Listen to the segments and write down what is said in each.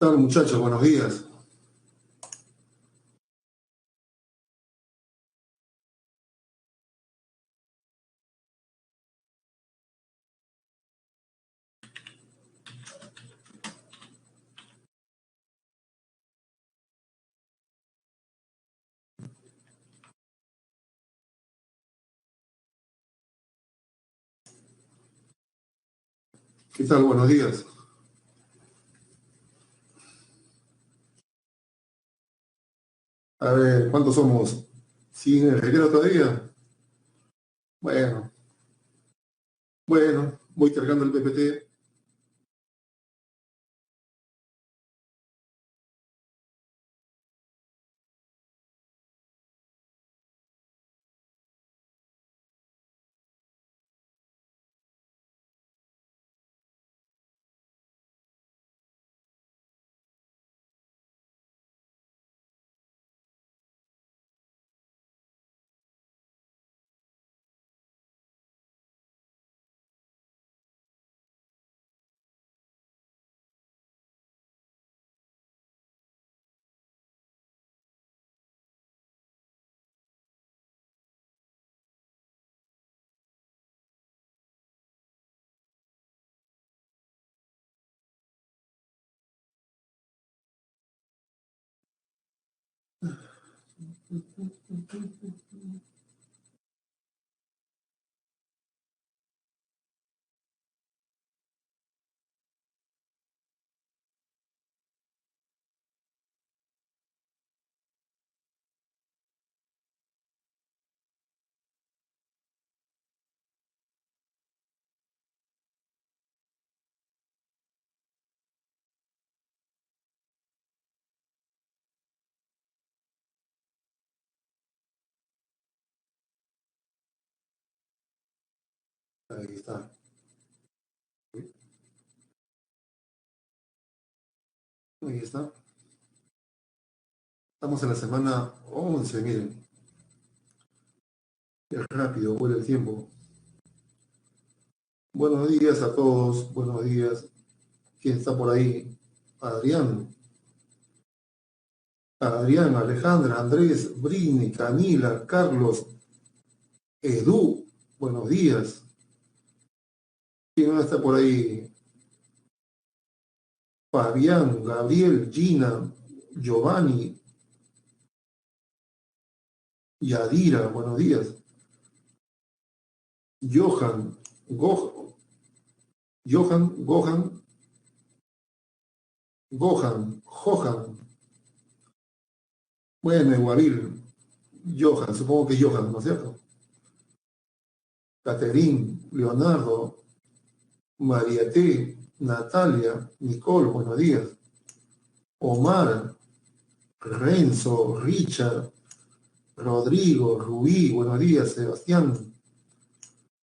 tal, muchachos? Buenos días. ¿Qué tal? Buenos días. A ver, ¿cuántos somos? ¿Siguen en el recreo todavía? Bueno, bueno, voy cargando el PPT. Ahí está. Ahí está. Estamos en la semana 11, miren. Qué rápido vuela el tiempo. Buenos días a todos. Buenos días. ¿Quién está por ahí? Adrián. Adrián, Alejandra, Andrés, Brini, Camila, Carlos, Edu. Buenos días. ¿Quién más está por ahí? Fabián, Gabriel, Gina, Giovanni, Yadira, buenos días. Johan, Johan, Johan. Bueno, Guavil, Johan, supongo que Johan, ¿no es cierto? Caterín, Leonardo, María T, Natalia, Nicole, buenos días. Omar, Renzo, Richard, Rodrigo, Rubí, buenos días. Sebastián,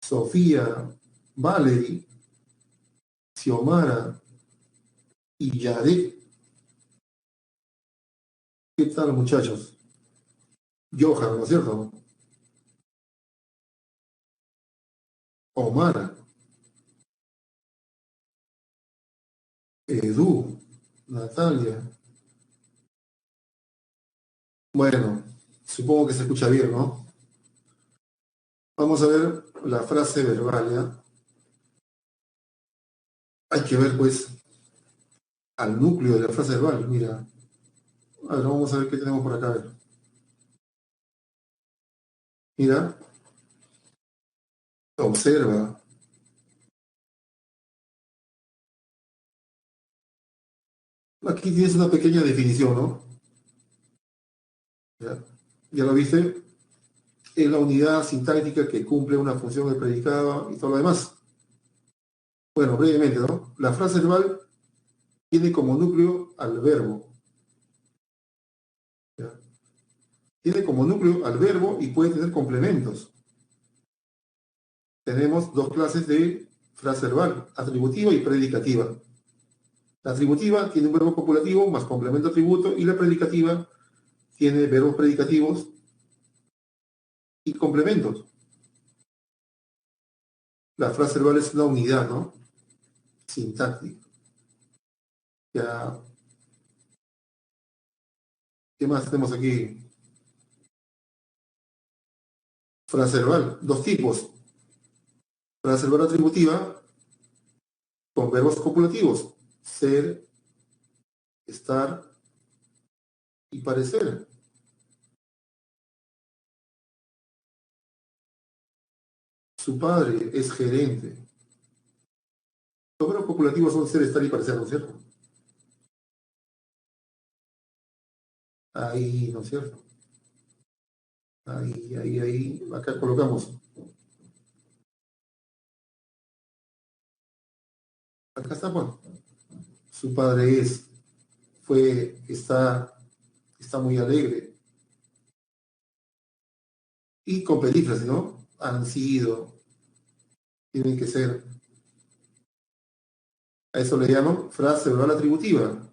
Sofía, Valerie, Xiomara y Yadet. ¿Qué tal, muchachos? Johan, ¿no es cierto? Omar, Edu, Natalia. Bueno, supongo que se escucha bien, ¿no? Vamos a ver la frase verbal, ¿ya? Hay que ver, pues, al núcleo de la frase verbal. Mira, a ver, vamos a ver qué tenemos por acá. A ver. Mira, observa. Aquí tienes una pequeña definición, ¿no? ¿Ya? ¿Ya lo viste? Es la unidad sintáctica que cumple una función del predicado y todo lo demás. Bueno, brevemente, ¿no? La frase verbal tiene como núcleo al verbo. ¿Ya? Tiene como núcleo al verbo y puede tener complementos. Tenemos dos clases de frase verbal, atributiva y predicativa. La atributiva tiene un verbo copulativo más complemento atributo y la predicativa tiene verbos predicativos y complementos. La frase verbal es una unidad, ¿no? Sintáctica. Ya, ¿Qué más tenemos aquí? Frase verbal, dos tipos. Frase verbal atributiva con verbos copulativos. Ser, estar y parecer. Su padre es gerente. Los verbos copulativos son ser, estar y parecer, ¿no es cierto? Ahí, ¿no es cierto? Ahí. Acá colocamos. Acá está, bueno. Su padre está muy alegre. Y con perífrasis, ¿no? Han sido, tienen que ser. A eso le llaman frase verbal atributiva,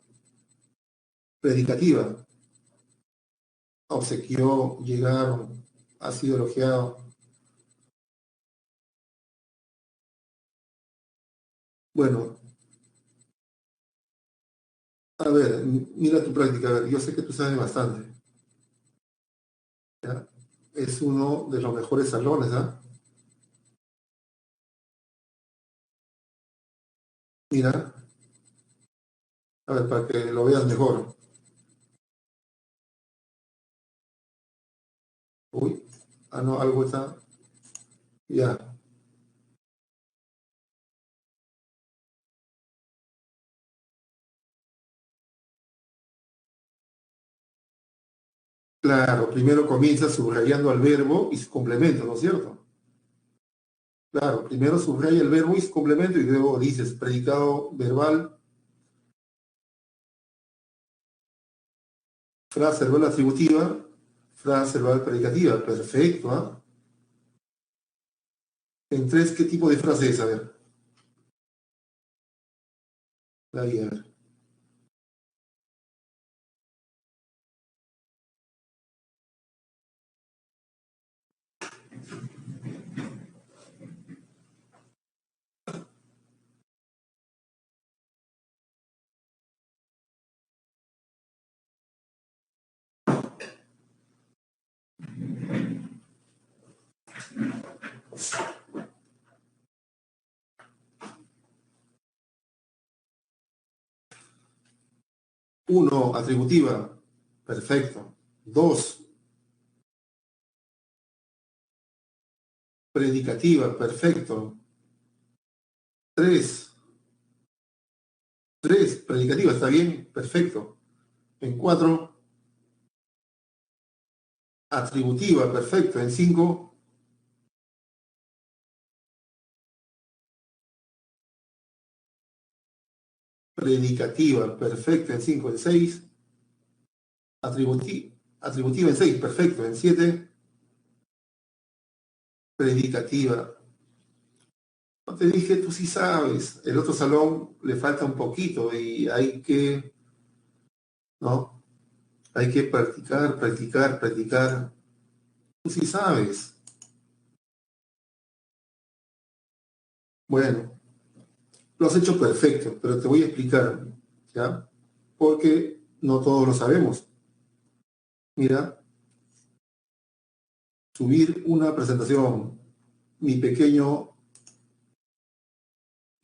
predicativa. Obsequió, llegaron, ha sido elogiado. Bueno, a ver, mira tu práctica. A ver, yo sé que tú sabes bastante. ¿Ya? Es uno de los mejores salones, ¿ah? Mira, a ver, para que lo veas mejor. Uy, no, algo está. Ya, claro, primero comienza subrayando al verbo y su complemento, ¿no es cierto? Claro, primero subraya el verbo y su complemento y luego dices predicado verbal, frase verbal atributiva, frase verbal predicativa. Perfecto, ¿ah? En tres, ¿qué tipo de frase es? A ver, a ver. Uno, atributiva. Perfecto. Dos, predicativa. Perfecto. Tres, predicativa. ¿Está bien? Perfecto. En cuatro, atributiva. Perfecto. En cinco, predicativa. Perfecto. En cinco. En seis, atributiva. En seis. Perfecto. En siete, predicativa. No te dije, tú sí sabes. El otro salón le falta un poquito y hay que, ¿no? Hay que practicar, practicar, practicar. Tú sí sabes. Bueno, lo has hecho perfecto, pero te voy a explicar, ¿ya? Porque no todos lo sabemos. Mira, subir una presentación, mi pequeño,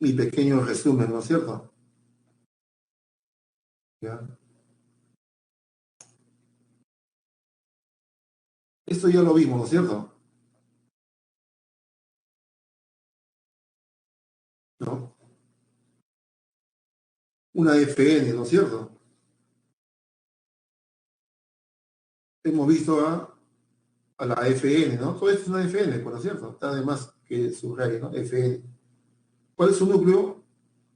mi pequeño resumen, ¿no es cierto? ¿Ya? Esto ya lo vimos, ¿no es cierto? ¿No? Una FN, ¿no es cierto? Hemos visto a la FN, ¿no? Todo esto es una FN, por cierto. Está además que subraye, ¿no? FN. ¿Cuál es su núcleo?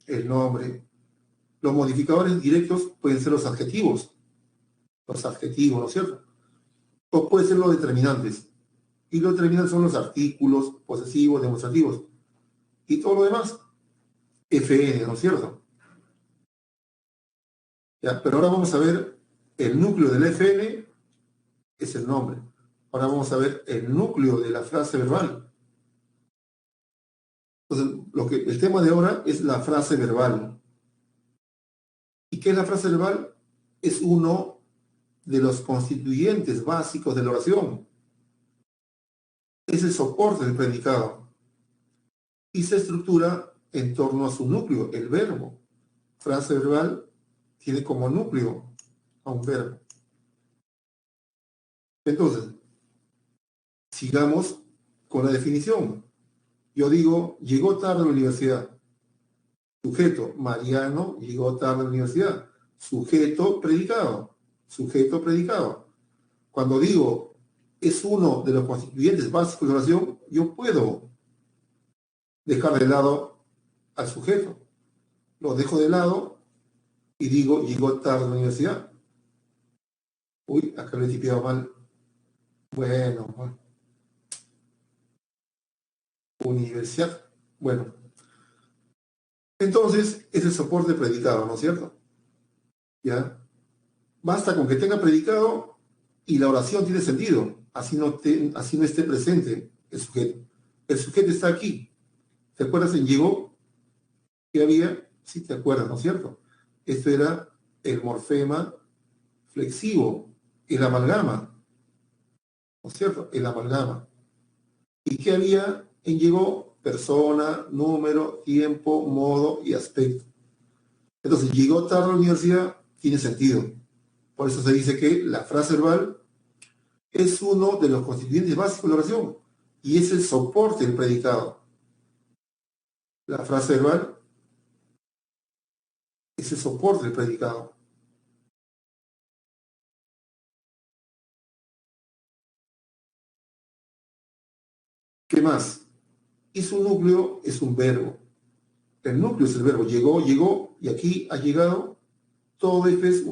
El nombre. Los modificadores directos pueden ser los adjetivos, ¿no es cierto? O pueden ser los determinantes. Y los determinantes son los artículos, posesivos, demostrativos. Y todo lo demás, FN, ¿no es cierto? ¿Ya? Pero ahora vamos a ver el núcleo del FN, es el nombre. Ahora vamos a ver el núcleo de la frase verbal. Entonces, el tema de ahora es la frase verbal. ¿Y qué es la frase verbal? Es uno de los constituyentes básicos de la oración. Es el soporte del predicado y se estructura en torno a su núcleo, el verbo. Frase verbal tiene como núcleo a un verbo. Entonces, sigamos con la definición. Yo digo, llegó tarde a la universidad. Sujeto, Mariano llegó tarde a la universidad. Sujeto, predicado. Sujeto, predicado. Cuando digo, es uno de los constituyentes básicos de la oración, yo puedo dejar de lado al sujeto. Lo dejo de lado y digo, llegó tarde a la universidad. Uy, acá lo he tipeado mal. Bueno, universidad. Bueno, entonces es el soporte predicado, ¿no es cierto? ¿Ya? Basta con que tenga predicado y la oración tiene sentido. Así no esté presente el sujeto. El sujeto está aquí. ¿Te acuerdas en llegó? ¿Qué había? Sí, te acuerdas, ¿no es cierto? Esto era el morfema flexivo, el amalgama, ¿no es cierto? El amalgama. ¿Y qué había en llegó? Persona, número, tiempo, modo y aspecto. Entonces, llegó tarde a la universidad, tiene sentido. Por eso se dice que la frase verbal es uno de los constituyentes básicos de la oración y es el soporte del predicado. La frase verbal es el soporte del predicado. ¿Qué más? Y su núcleo es un verbo. El núcleo es el verbo. Llegó, llegó, y aquí ha llegado. Todo esto es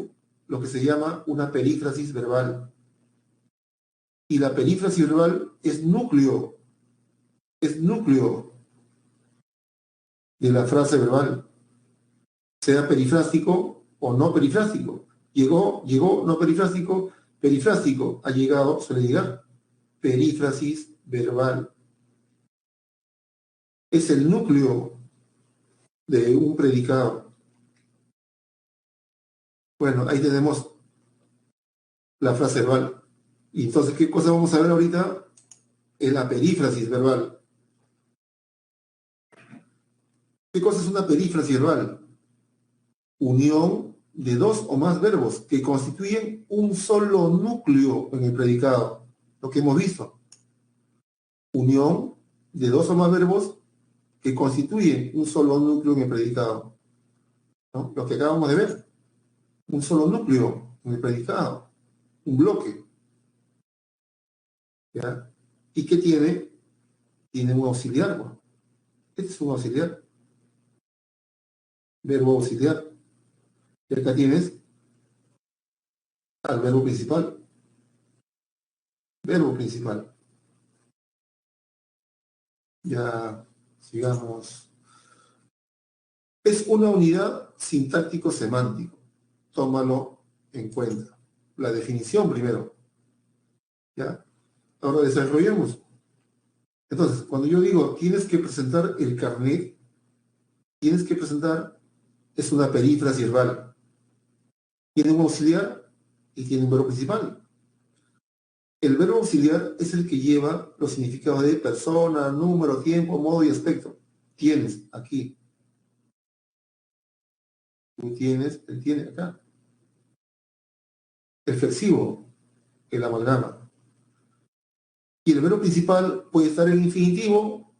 lo que se llama una perífrasis verbal. Y la perífrasis verbal es núcleo de la frase verbal, sea perifrástico o no perifrástico. Llegó, llegó, no perifrástico, perifrástico, ha llegado, suele llegar. Perífrasis verbal. Es el núcleo de un predicado. Bueno, ahí tenemos la frase verbal. Y entonces, ¿qué cosa vamos a ver ahorita? Es la perífrasis verbal. ¿Qué cosa es una perífrasis verbal? Unión de dos o más verbos que constituyen un solo núcleo en el predicado. Lo que hemos visto. Unión de dos o más verbos que constituyen un solo núcleo en el predicado. ¿No? Lo que acabamos de ver. Un solo núcleo en el predicado. Un bloque. ¿Ya? ¿Y qué tiene? Tiene un auxiliar. ¿No? Este es un auxiliar. Verbo auxiliar. Y acá tienes al verbo principal. Verbo principal. Ya, sigamos. Es una unidad sintáctico-semántico. Tómalo en cuenta. La definición primero. ¿Ya? Ahora desarrollemos. Entonces, cuando yo digo tienes que presentar el carnet, tienes que presentar, es una perífrasis verbal. Tiene un auxiliar y tiene un verbo principal. El verbo auxiliar es el que lleva los significados de persona, número, tiempo, modo y aspecto. Tienes aquí. Tú tienes, él tiene acá. El flexivo, el amalgama. Y el verbo principal puede estar en infinitivo,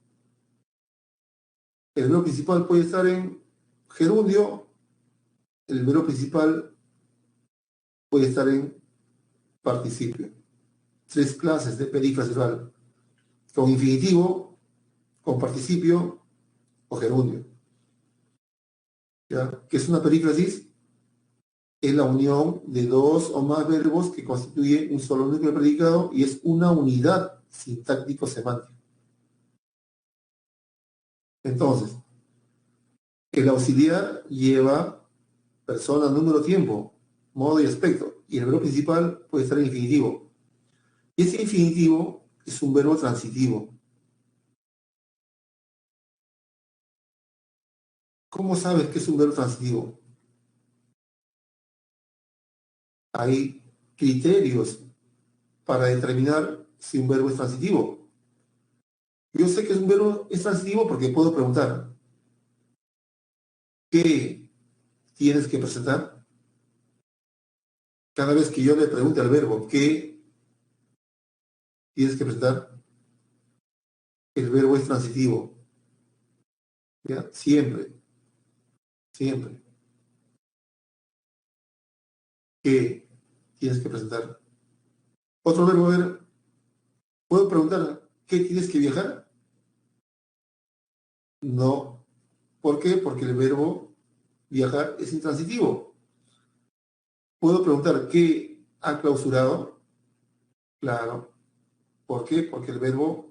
el verbo principal puede estar en gerundio, el verbo principal puede estar en participio. Tres clases de perífrasis verbal, con infinitivo, con participio o gerundio. ¿Ya? ¿Qué es una perífrasis? Es la unión de dos o más verbos que constituyen un solo núcleo de predicado y es una unidad sintáctico-semántica. Entonces, el auxiliar lleva persona, número, tiempo, modo y aspecto. Y el verbo principal puede estar en infinitivo. Y ese infinitivo es un verbo transitivo. ¿Cómo sabes que es un verbo transitivo? Ahí criterios para determinar si un verbo es transitivo. Yo sé que un verbo es transitivo porque puedo preguntar, ¿qué tienes que presentar? Cada vez que yo le pregunte al verbo, ¿qué tienes que presentar? El verbo es transitivo. ¿Ya? Siempre, siempre. ¿Qué tienes que presentar? Otro verbo, a ver, ¿puedo preguntar, ¿qué tienes que viajar? No. ¿Por qué? Porque el verbo viajar es intransitivo. ¿Puedo preguntar, ¿qué ha clausurado? Claro. ¿Por qué? Porque el verbo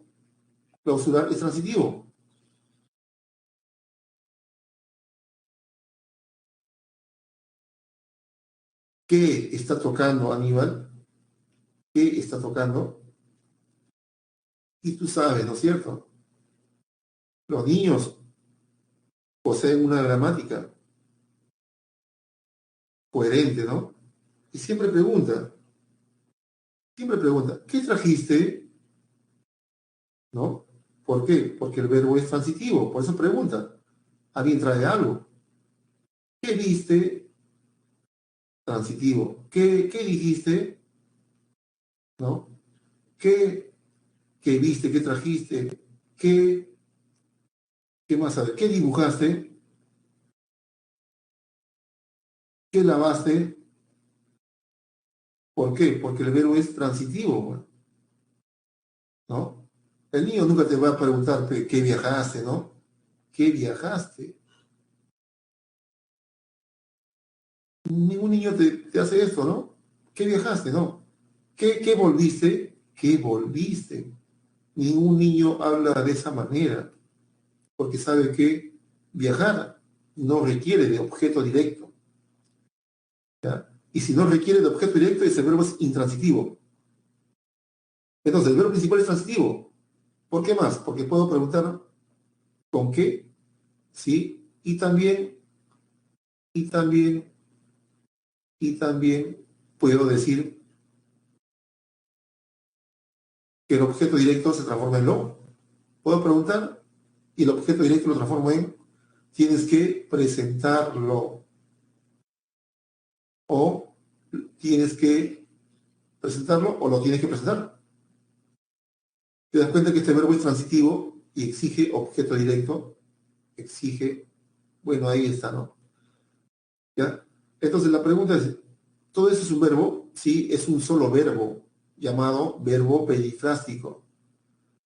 clausurar es transitivo. ¿Qué está tocando, Aníbal? ¿Qué está tocando? Y tú sabes, ¿no es cierto? Los niños poseen una gramática coherente, ¿no? Y siempre pregunta, ¿qué trajiste? ¿No? ¿Por qué? Porque el verbo es transitivo, por eso pregunta. ¿Alguien trae algo? ¿Qué viste? Transitivo. ¿Qué dijiste? ¿No? ¿Qué viste? ¿Qué trajiste? ¿Qué, qué más sabes? ¿Qué dibujaste? ¿Qué lavaste? ¿Por qué? Porque el verbo es transitivo, ¿no? El niño nunca te va a preguntar qué viajaste, ¿no? ¿Qué viajaste? Ningún niño te hace esto, ¿no? ¿Qué viajaste? No. ¿Qué volviste? ¿Qué volviste? Ningún niño habla de esa manera, porque sabe que viajar no requiere de objeto directo, ¿ya? Y si no requiere de objeto directo, ese verbo es intransitivo. Entonces, el verbo principal es transitivo. ¿Por qué más? Porque puedo preguntar con qué, ¿sí? Y también, y también puedo decir que el objeto directo se transforma en lo. Puedo preguntar y el objeto directo lo transformo en tienes que presentarlo o tienes que presentarlo o lo tienes que presentar. Te das cuenta que este verbo es transitivo y exige objeto directo, exige, bueno, ahí está, ¿no? ¿Ya? Entonces la pregunta es, ¿todo eso es un verbo? Sí, es un solo verbo llamado verbo perifrástico.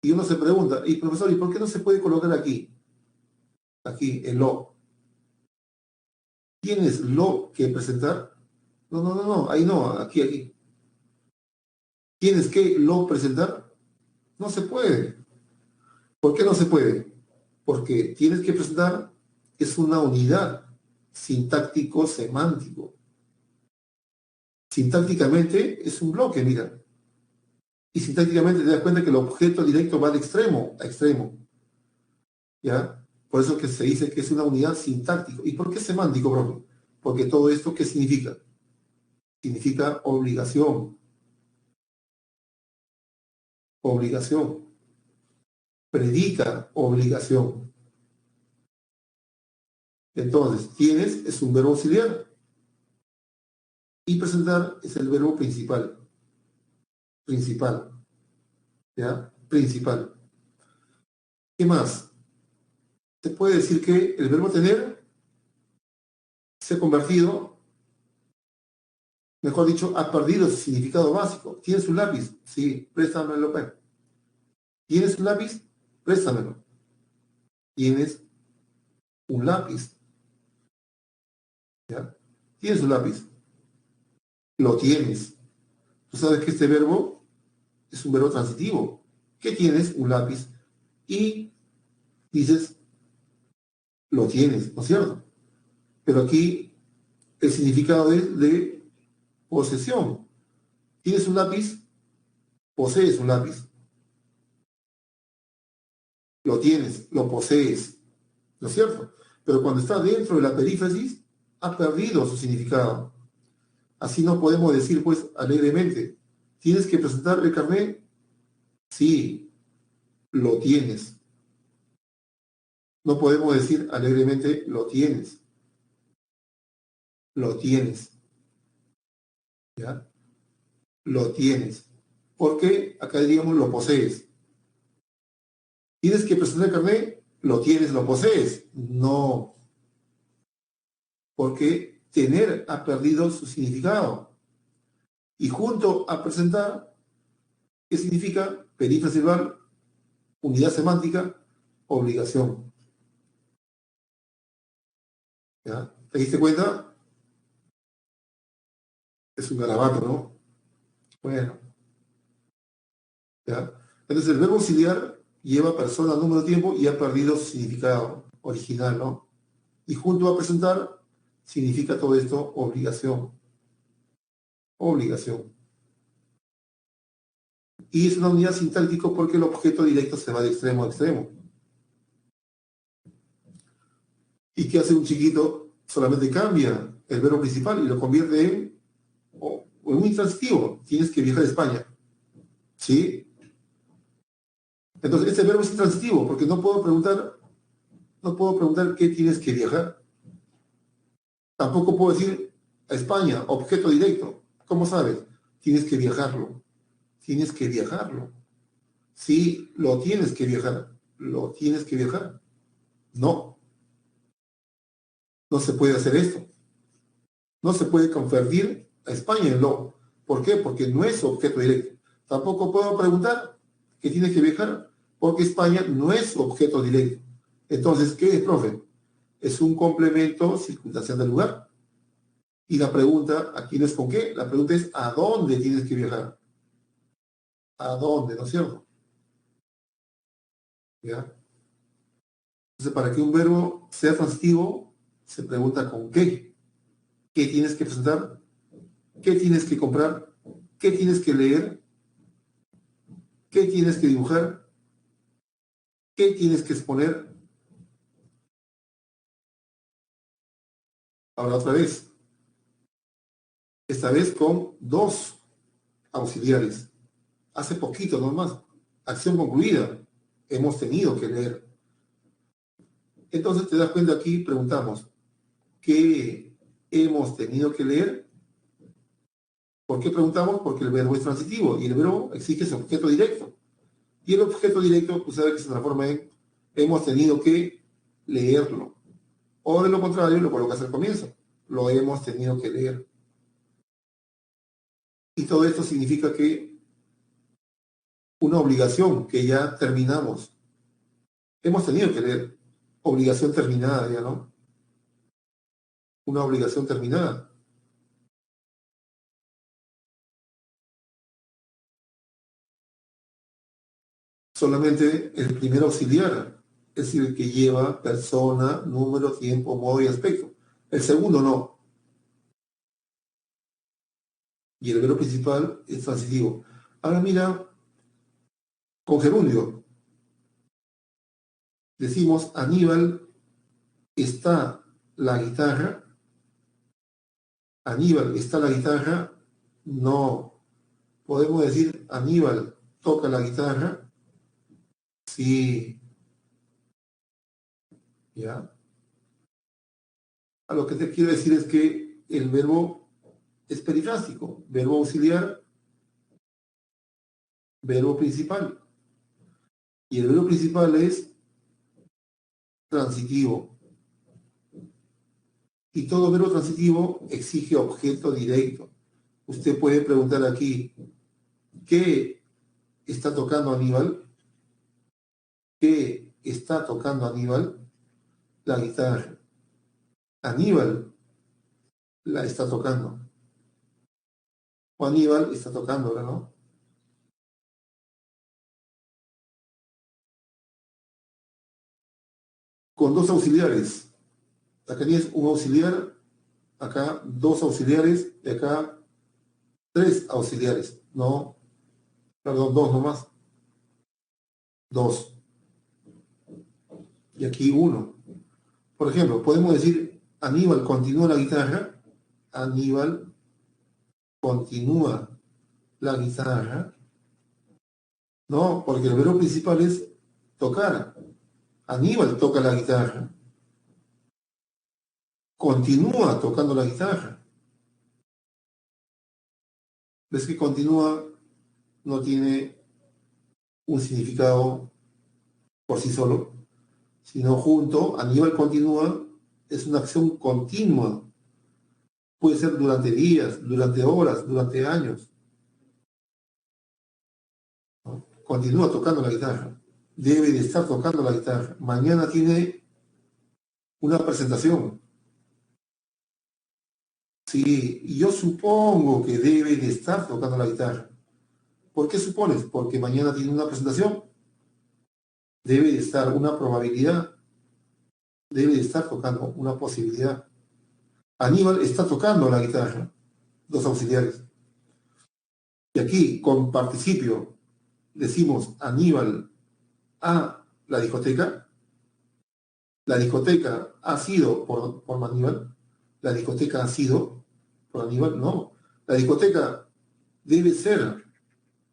Y uno se pregunta, y profesor, ¿y por qué no se puede colocar aquí? Aquí, el lo. ¿Tienes lo que presentar? No, no, no, no, ahí no, aquí. ¿Tienes que lo presentar? No se puede. ¿Por qué no se puede? Porque tienes que presentar es una unidad sintáctico-semántico. Sintácticamente es un bloque, mira. Y sintácticamente te das cuenta que el objeto directo va de extremo a extremo. ¿Ya? Por eso que se dice que es una unidad sintáctico. ¿Y por qué semántico, profe? Porque todo esto, ¿qué significa? Significa obligación. Obligación. Predica obligación. Entonces, tienes es un verbo auxiliar y presentar es el verbo principal. Principal. ¿Ya? Principal. ¿Qué más? Se puede decir que el verbo tener se ha convertido, mejor dicho, ha perdido su significado básico. ¿Tienes un lápiz? Sí, préstamelo, pues. ¿Tienes un lápiz? Préstamelo. ¿Tienes un lápiz? ¿Ya? ¿Tienes un lápiz? Lo tienes. Tú sabes que este verbo es un verbo transitivo. ¿Qué tienes? Un lápiz. Y dices, lo tienes, ¿no es cierto? Pero aquí el significado es de posesión. ¿Tienes un lápiz? Posees un lápiz. Lo tienes, lo posees, ¿no es cierto? Pero cuando está dentro de la perífrasis, ha perdido su significado. Así no podemos decir, pues, alegremente, ¿tienes que presentar el carnet? Sí, lo tienes. No podemos decir alegremente, lo tienes. Lo tienes. ¿Ya? Lo tienes. Porque acá diríamos, lo posees. ¿Tienes que presentar el carnet? Lo tienes, lo posees. No, porque tener ha perdido su significado. Y junto a presentar, ¿qué significa? Perífrasis verbal, unidad semántica, obligación. ¿Ya? ¿Te diste cuenta? Es un garabato, ¿no? Bueno, ¿ya? Entonces el verbo auxiliar lleva persona, número, tiempo y ha perdido su significado original, ¿no? Y junto a presentar, significa todo esto obligación. Obligación. Y es una unidad sintáctica porque el objeto directo se va de extremo a extremo. ¿Y qué hace un chiquito? Solamente cambia el verbo principal y lo convierte en un intransitivo. Tienes que viajar a España. ¿Sí? Entonces, este verbo es intransitivo porque no puedo preguntar qué tienes que viajar. Tampoco puedo decir a España, objeto directo. ¿Cómo sabes? Tienes que viajarlo. Tienes que viajarlo. Sí, lo tienes que viajar. Lo tienes que viajar. No, no se puede hacer esto. No se puede convertir a España en lo. ¿Por qué? Porque no es objeto directo. Tampoco puedo preguntar que tienes que viajar porque España no es objeto directo. Entonces, ¿qué es, profe? Es un complemento circunstancial del lugar. Y la pregunta aquí no es con qué, la pregunta es ¿a dónde tienes que viajar? ¿A dónde? ¿No es cierto? ¿Ya? Entonces, para que un verbo sea transitivo, se pregunta con qué. ¿Qué tienes que presentar? ¿Qué tienes que comprar? ¿Qué tienes que leer? ¿Qué tienes que dibujar? ¿Qué tienes que exponer? Ahora otra vez, esta vez con dos auxiliares. Hace poquito nomás, acción concluida, hemos tenido que leer. Entonces te das cuenta aquí, preguntamos, ¿qué hemos tenido que leer? ¿Por qué preguntamos? Porque el verbo es transitivo y el verbo exige su objeto directo. Y el objeto directo, pues sabe que se transforma en hemos tenido que leerlo. O de lo contrario, lo colocas al comienzo. Lo hemos tenido que leer. Y todo esto significa que una obligación que ya terminamos. Hemos tenido que leer. Obligación terminada ya, ¿no? Una obligación terminada. Solamente el primer auxiliar, es decir, el que lleva persona, número, tiempo, modo y aspecto. El segundo no. Y el verbo principal es transitivo. Ahora mira, con gerundio, decimos Aníbal está la guitarra. Aníbal está la guitarra. No. Podemos decir Aníbal toca la guitarra. Sí. ¿Ya? A lo que te quiero decir es que el verbo es perifrástico. Verbo auxiliar, verbo principal. Y el verbo principal es transitivo. Y todo verbo transitivo exige objeto directo. Usted puede preguntar aquí, ¿qué está tocando Aníbal? ¿Qué está tocando Aníbal? La guitarra. Aníbal la está tocando. O Aníbal está tocándola, ¿no? Con dos auxiliares. Acá tienes un auxiliar, acá dos auxiliares, y acá tres auxiliares. No, perdón, dos nomás. Dos. Y aquí uno. Por ejemplo, podemos decir Aníbal continúa la guitarra. Aníbal continúa la guitarra. No, porque el verbo principal es tocar. Aníbal toca la guitarra. Continúa tocando la guitarra. ¿Ves que continúa no tiene un significado por sí solo? Sino junto, Aníbal continúa, es una acción continua. Puede ser durante días, durante horas, durante años. ¿No? Continúa tocando la guitarra. Debe de estar tocando la guitarra. Mañana tiene una presentación. Sí, yo supongo que debe de estar tocando la guitarra. ¿Por qué supones? Porque mañana tiene una presentación. Debe de estar una probabilidad. Debe de estar tocando una posibilidad. Aníbal está tocando la guitarra. Dos auxiliares. Y aquí, con participio, decimos Aníbal a la discoteca. La discoteca ha sido por Aníbal. La discoteca ha sido por Aníbal. No. La discoteca debe ser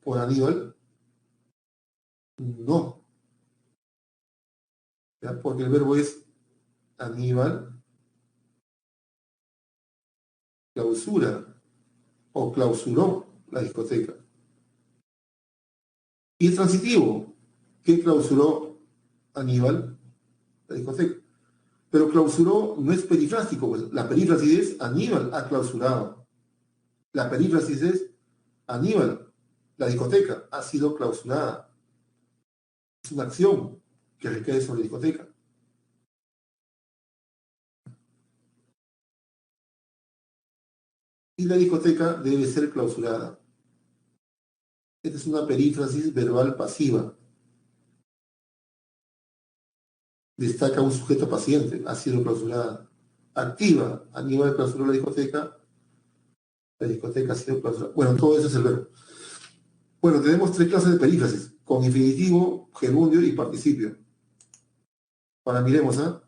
por Aníbal. No. ¿Ya? Porque el verbo es Aníbal clausura o clausuró la discoteca. Y es transitivo. ¿Qué clausuró Aníbal? La discoteca. Pero clausuró no es perifrástico, pues. La perífrasis es Aníbal ha clausurado. La perífrasis es Aníbal, la discoteca, ha sido clausurada. Es una acción que recae sobre la discoteca. Y la discoteca debe ser clausurada. Esta es una perífrasis verbal pasiva. Destaca un sujeto paciente, ha sido clausurada. Activa, Aníbal clausuró la discoteca ha sido clausurada. Bueno, todo eso es el verbo. Bueno, tenemos tres clases de perífrasis, con infinitivo, gerundio y participio. Ahora miremos, ¿ah?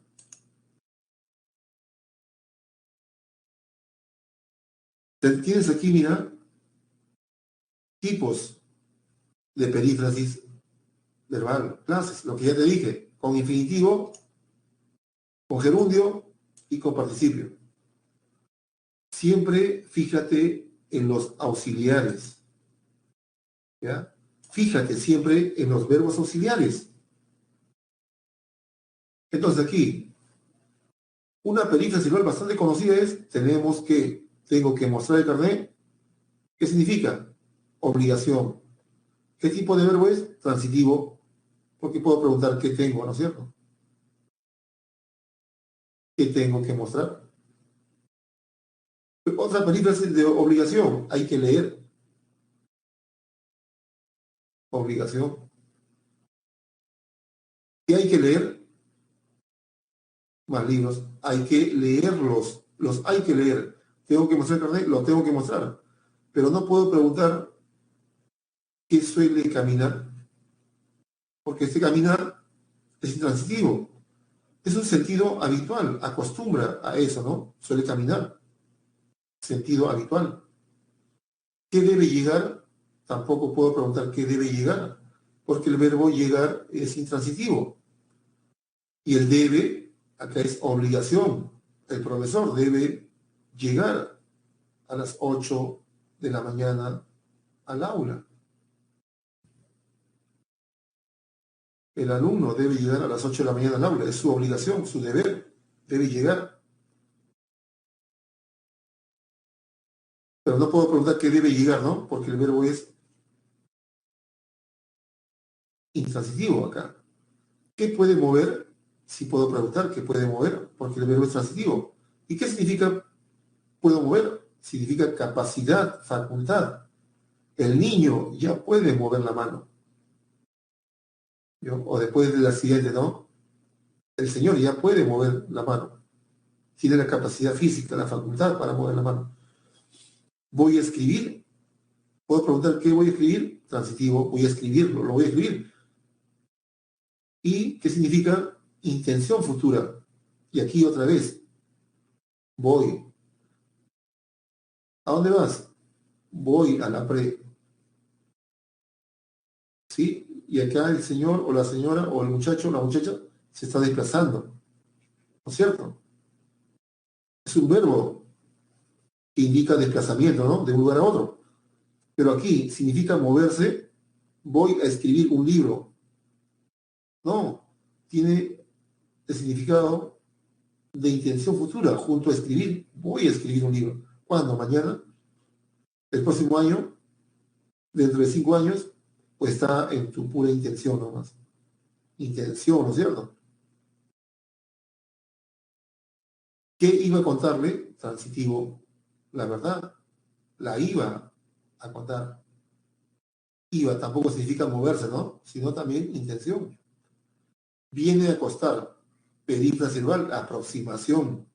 Tienes aquí, mira, tipos de perífrasis verbal, clases, lo que ya te dije, con infinitivo, con gerundio y con participio. Siempre fíjate en los auxiliares, ¿ya? Fíjate siempre en los verbos auxiliares. Entonces aquí, una perífrasis verbal bastante conocida es, tengo que mostrar el carnet. ¿Qué significa? Obligación. ¿Qué tipo de verbo es? Transitivo, porque puedo preguntar qué tengo, ¿no es cierto? ¿Qué tengo que mostrar? Otra perífrasis de obligación, hay que leer. Obligación. ¿Qué hay que leer? Más libros. Hay que leerlos. Los hay que leer. Tengo que mostrar el carnet, lo tengo que mostrar. Pero no puedo preguntar qué suele caminar, porque este caminar es intransitivo. Es un sentido habitual, acostumbra a eso, ¿no? Suele caminar. Sentido habitual. ¿Qué debe llegar? Tampoco puedo preguntar qué debe llegar, porque el verbo llegar es intransitivo. Y el debe, acá es obligación. El profesor debe llegar a las 8 de la mañana al aula. El alumno debe llegar a las 8 de la mañana al aula. Es su obligación, su deber. Debe llegar. Pero no puedo preguntar qué debe llegar, ¿no? Porque el verbo es intransitivo acá. ¿Qué puede mover? Sí puedo preguntar qué puede mover, porque el verbo es transitivo. ¿Y qué significa puedo mover? Significa capacidad, facultad. El niño ya puede mover la mano. ¿No? O después del accidente, ¿no? El señor ya puede mover la mano. Tiene la capacidad física, la facultad para mover la mano. Voy a escribir. ¿Puedo preguntar qué voy a escribir? Transitivo, voy a escribirlo, lo voy a escribir. ¿Y qué significa? Intención futura. Y aquí otra vez, voy. ¿A dónde vas? voy a la pre. ¿Sí? Y acá el señor o la señora o el muchacho o la muchacha se está desplazando. ¿No es cierto? Es un verbo que indica desplazamiento, ¿no? De un lugar a otro. Pero aquí significa moverse, voy a escribir un libro. No, tiene el significado de intención futura, junto a escribir. Voy a escribir un libro. ¿Cuándo? ¿Mañana? ¿El próximo año? ¿Dentro de 5 años? Pues está en tu pura intención nomás. Intención, ¿no es cierto? ¿Qué iba a contarle? Transitivo, la verdad. La iba a contar. Iba tampoco significa moverse, ¿no? Sino también intención. Viene a acostar. Pedir verbal, aproximación.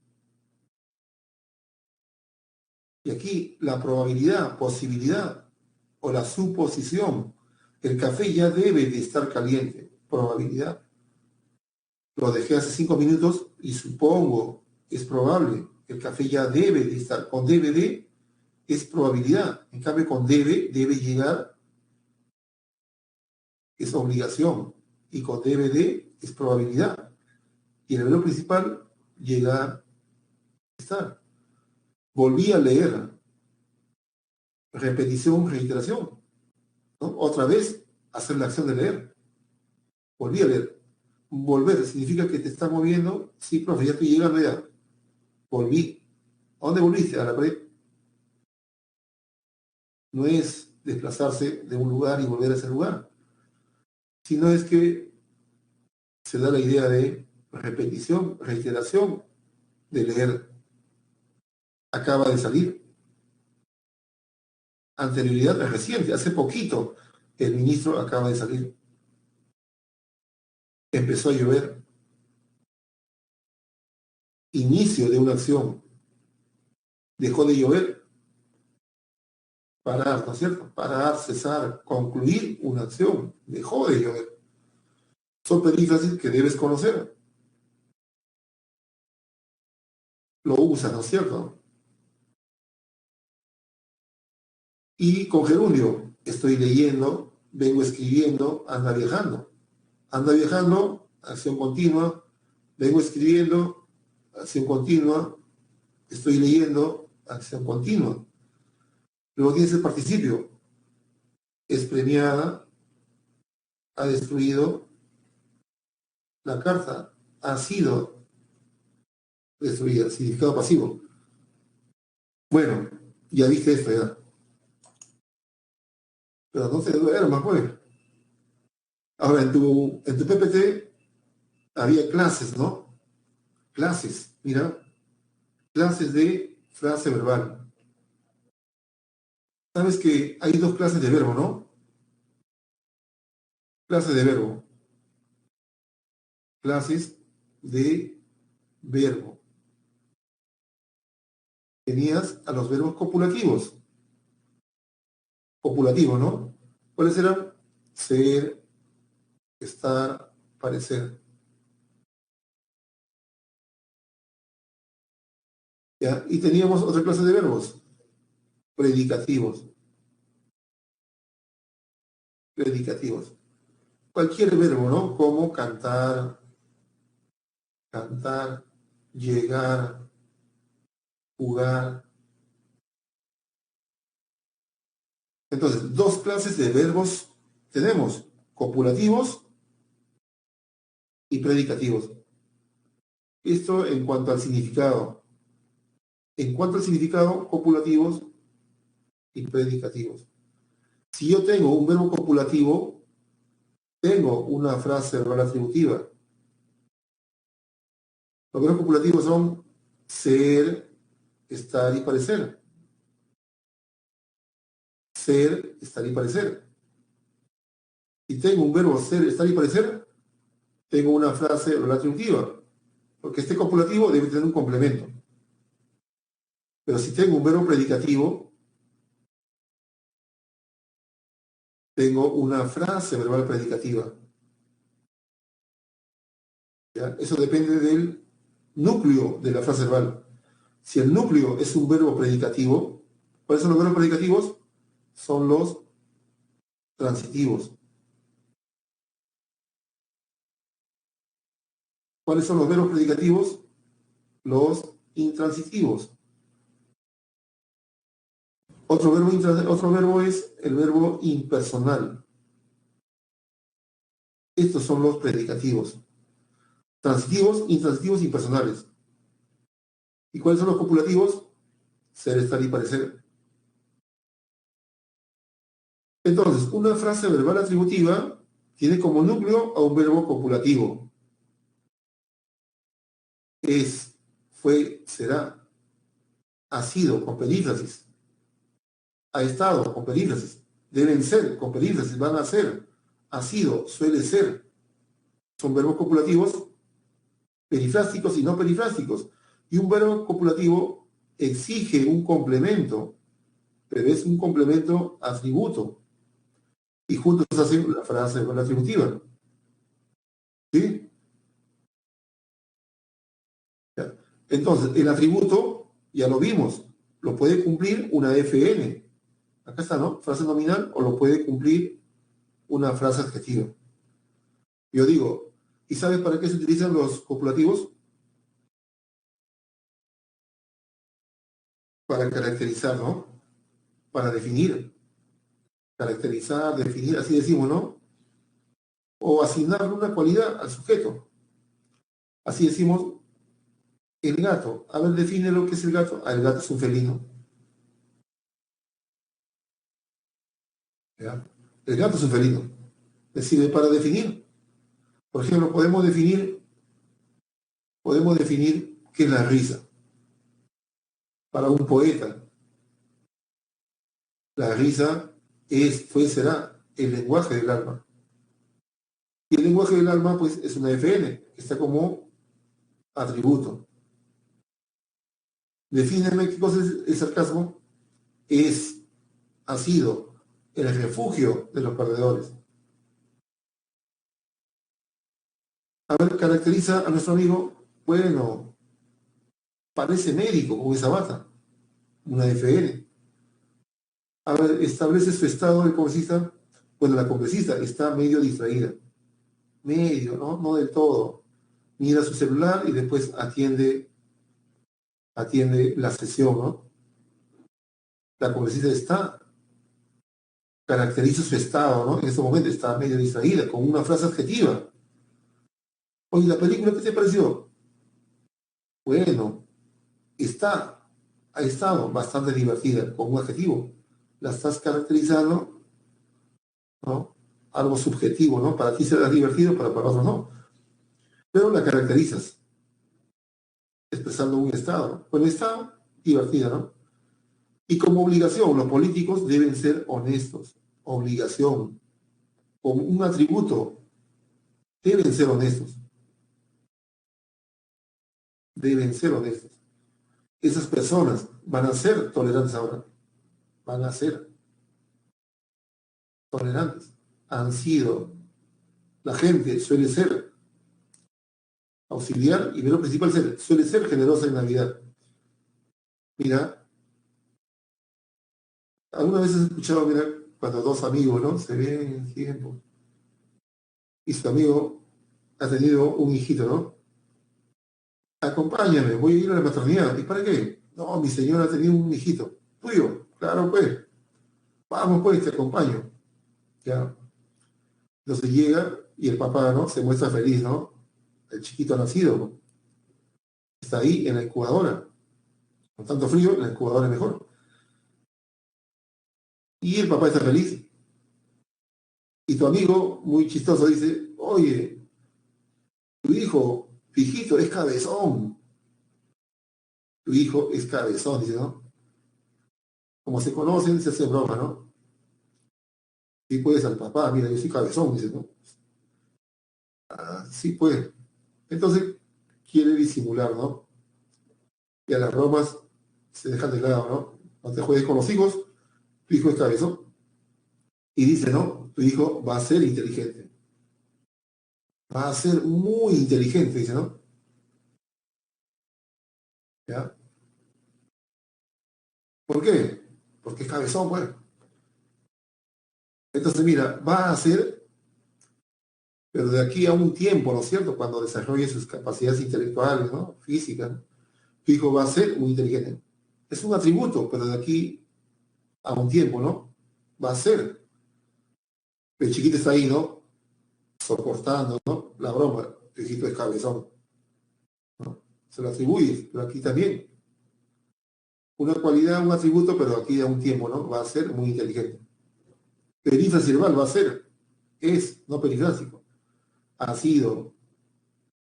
Y aquí la probabilidad, posibilidad o la suposición. El café ya debe de estar caliente. Probabilidad. Lo dejé hace 5 minutos y supongo, es probable. El café ya debe de estar. Con debe de es probabilidad. En cambio, con debe llegar, es obligación. Y con debe de es probabilidad. Y el verbo principal llega a estar. Volví a leer. Repetición, reiteración. ¿No? Otra vez, hacer la acción de leer. Volví a leer. Volver significa que te estás moviendo. Sí, profe, ya estoy llegando ya. Volví. ¿A dónde volviste? A la pared. No es desplazarse de un lugar y volver a ese lugar, sino es que se da la idea de repetición, reiteración, de leer. Acaba de salir. Anterioridad es reciente, hace poquito el ministro acaba de salir. Empezó a llover. Inicio de una acción. Dejó de llover. Parar, ¿no es cierto? Parar, cesar, concluir una acción. Dejó de llover. Son perífrasis que debes conocer. Lo usas, ¿no es cierto? Y con gerundio, estoy leyendo, vengo escribiendo, anda viajando. Anda viajando, acción continua, vengo escribiendo, acción continua, estoy leyendo, acción continua. Luego tienes el participio, es premiada, ha destruido, la carta ha sido destruida, significado pasivo. Bueno, ya viste esto ya. Pero no te duermas, pues. Ahora, en tu PPT había clases, ¿no? Clases, mira, clases de frase verbal. Sabes que hay 2 clases de verbo, ¿no? Clases de verbo. Clases de verbo. Tenías a los verbos copulativos. Copulativo, ¿no? ¿Cuáles eran? Ser, estar, parecer. ¿Ya? Y teníamos otra clase de verbos. Predicativos. Predicativos. Cualquier verbo, ¿no? Como cantar, cantar, llegar, jugar. Entonces, 2 clases de verbos tenemos. Copulativos y predicativos. Esto en cuanto al significado. En cuanto al significado, copulativos y predicativos. Si yo tengo un verbo copulativo, tengo una frase verbal atributiva. Los verbos copulativos son ser, estar y parecer. Ser, estar y parecer. Si tengo un verbo ser, estar y parecer, tengo una frase verbal atributiva. Porque este copulativo debe tener un complemento. Pero si tengo un verbo predicativo, tengo una frase verbal predicativa. ¿Ya? Eso depende del núcleo de la frase verbal. Si el núcleo es un verbo predicativo, ¿cuáles son los verbos predicativos? son los transitivos. ¿Cuáles son los verbos predicativos? Los intransitivos. Otro verbo es el verbo impersonal. Estos son los predicativos. Transitivos, intransitivos, impersonales. ¿Y cuáles son los copulativos? Ser, estar y parecer. Entonces, una frase verbal atributiva tiene como núcleo a un verbo copulativo. Es, fue, será, ha sido, con perífrasis. Ha estado, con perífrasis. Deben ser, con perífrasis. Van a ser. Ha sido, suele ser. Son verbos copulativos perifrásticos y no perifrásticos. Y un verbo copulativo exige un complemento, pero es un complemento atributo. Y juntos hacen la frase verbal atributiva. ¿Sí? Ya. Entonces, el atributo, ya lo vimos, lo puede cumplir una FN. Acá está, ¿no? Frase nominal, o lo puede cumplir una frase adjetiva. Yo digo, ¿y sabes para qué se utilizan los copulativos? Para caracterizar, ¿no? Para definir. Caracterizar, definir, así decimos, ¿no? O asignarle una cualidad al sujeto. Así decimos, el gato. A ver, define lo que es el gato. Ah, el gato es un felino. ¿Ya? El gato es un felino. Le sirve para definir. Por ejemplo, podemos definir qué es la risa. Para un poeta, la risa es, fue, será el lenguaje del alma. Y el lenguaje del alma, pues, es una FN, que está como atributo. Defíneme qué cosa es el sarcasmo. Es, ha sido el refugio de los perdedores. A ver, caracteriza a nuestro amigo, bueno, parece médico con esa bata, una FN. A ver, establece su estado el congresista. Bueno, la congresista está medio distraída. Medio, ¿no? No del todo. Mira su celular y después atiende la sesión, ¿no? La congresista caracteriza su estado, ¿no? En este momento está medio distraída, con una frase adjetiva. Oye, ¿la película qué te pareció? Bueno, ha estado bastante divertida, con un adjetivo. La estás caracterizando, ¿no? Algo subjetivo, ¿no? Para ti será divertido, para otros no. Pero la caracterizas, expresando un estado, ¿no? Bueno, está divertida, ¿no? Y como obligación, los políticos deben ser honestos. Obligación. Como un atributo, deben ser honestos. Deben ser honestos. Esas personas van a ser tolerantes ahora. Van a ser tolerantes. Han sido. La gente suele ser auxiliar y lo principal suele ser generosa en Navidad. Mira, alguna vez has escuchado, mira, cuando dos amigos, ¿no? Se ven en el tiempo. Y su amigo ha tenido un hijito, ¿no? Acompáñame, voy a ir a la maternidad. ¿Y para qué? No, mi señora ha tenido un hijito. Tuyo, claro, pues. Vamos, pues, te acompaño. Ya. Entonces llega y el papá, ¿no? Se muestra feliz, ¿no? El chiquito ha nacido, ¿no? Está ahí en la incubadora. Con tanto frío, la incubadora es mejor. Y el papá está feliz. Y tu amigo, muy chistoso, dice, oye, tu hijo, tu hijito, es cabezón. Tu hijo es cabezón, dice, ¿no? Como se conocen, se hace broma, ¿no? Sí, pues al papá, mira, yo soy cabezón, dice, ¿no? Ah, sí, pues. Entonces, quiere disimular, ¿no? Y a las bromas se dejan de lado, ¿no? No te juegues con los hijos, tu hijo es cabezón. Y dice, ¿no? Tu hijo va a ser inteligente. Va a ser muy inteligente, dice, ¿no? ¿Ya? ¿Por qué? Porque es cabezón, pues. Entonces, mira, va a ser, pero de aquí a un tiempo, ¿no es cierto? Cuando desarrolle sus capacidades intelectuales, ¿no? Físicas, tu hijo va a ser muy inteligente. Es un atributo, pero de aquí a un tiempo, ¿no? Va a ser. El chiquito está ahí, ¿no? Soportando, ¿no? La broma. El hijito es cabezón, ¿no? Se lo atribuyes, pero aquí también. Una cualidad, un atributo, pero aquí a un tiempo, ¿no? Va a ser muy inteligente. Perífrasis verbal va a ser, es, no perifrásico. Ha sido,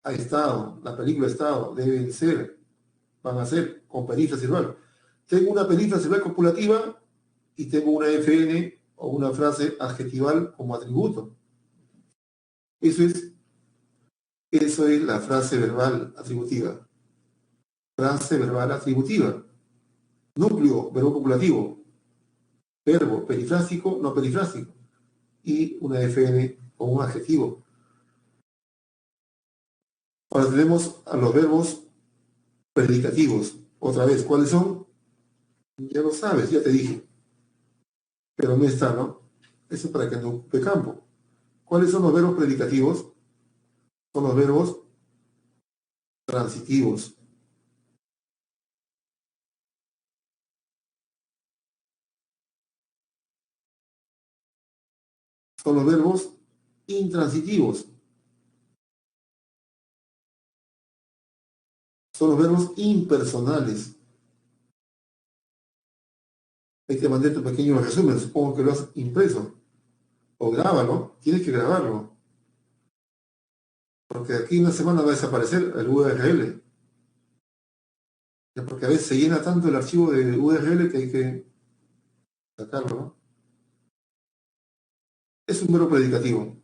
ha estado, la película ha estado, deben ser, van a ser, con perífrasis verbal. Tengo una perífrasis verbal copulativa y tengo una FN o una frase adjetival como atributo. Eso es la frase verbal atributiva. Frase verbal atributiva. Núcleo, verbo copulativo. Verbo perifrásico, no perifrásico. Y una FN o un adjetivo. Ahora tenemos a los verbos predicativos. Otra vez, ¿cuáles son? Ya lo sabes, ya te dije. Pero no está, ¿no? Eso es para que no ocupe campo. ¿Cuáles son los verbos predicativos? Son los verbos transitivos. Son los verbos intransitivos. Son los verbos impersonales. Ahí te mandé tu pequeño resumen, supongo que lo has impreso. O grábalo, tienes que grabarlo. Porque aquí una semana va a desaparecer el URL. Porque a veces se llena tanto el archivo de URL que hay que sacarlo, ¿no? Es un verbo predicativo.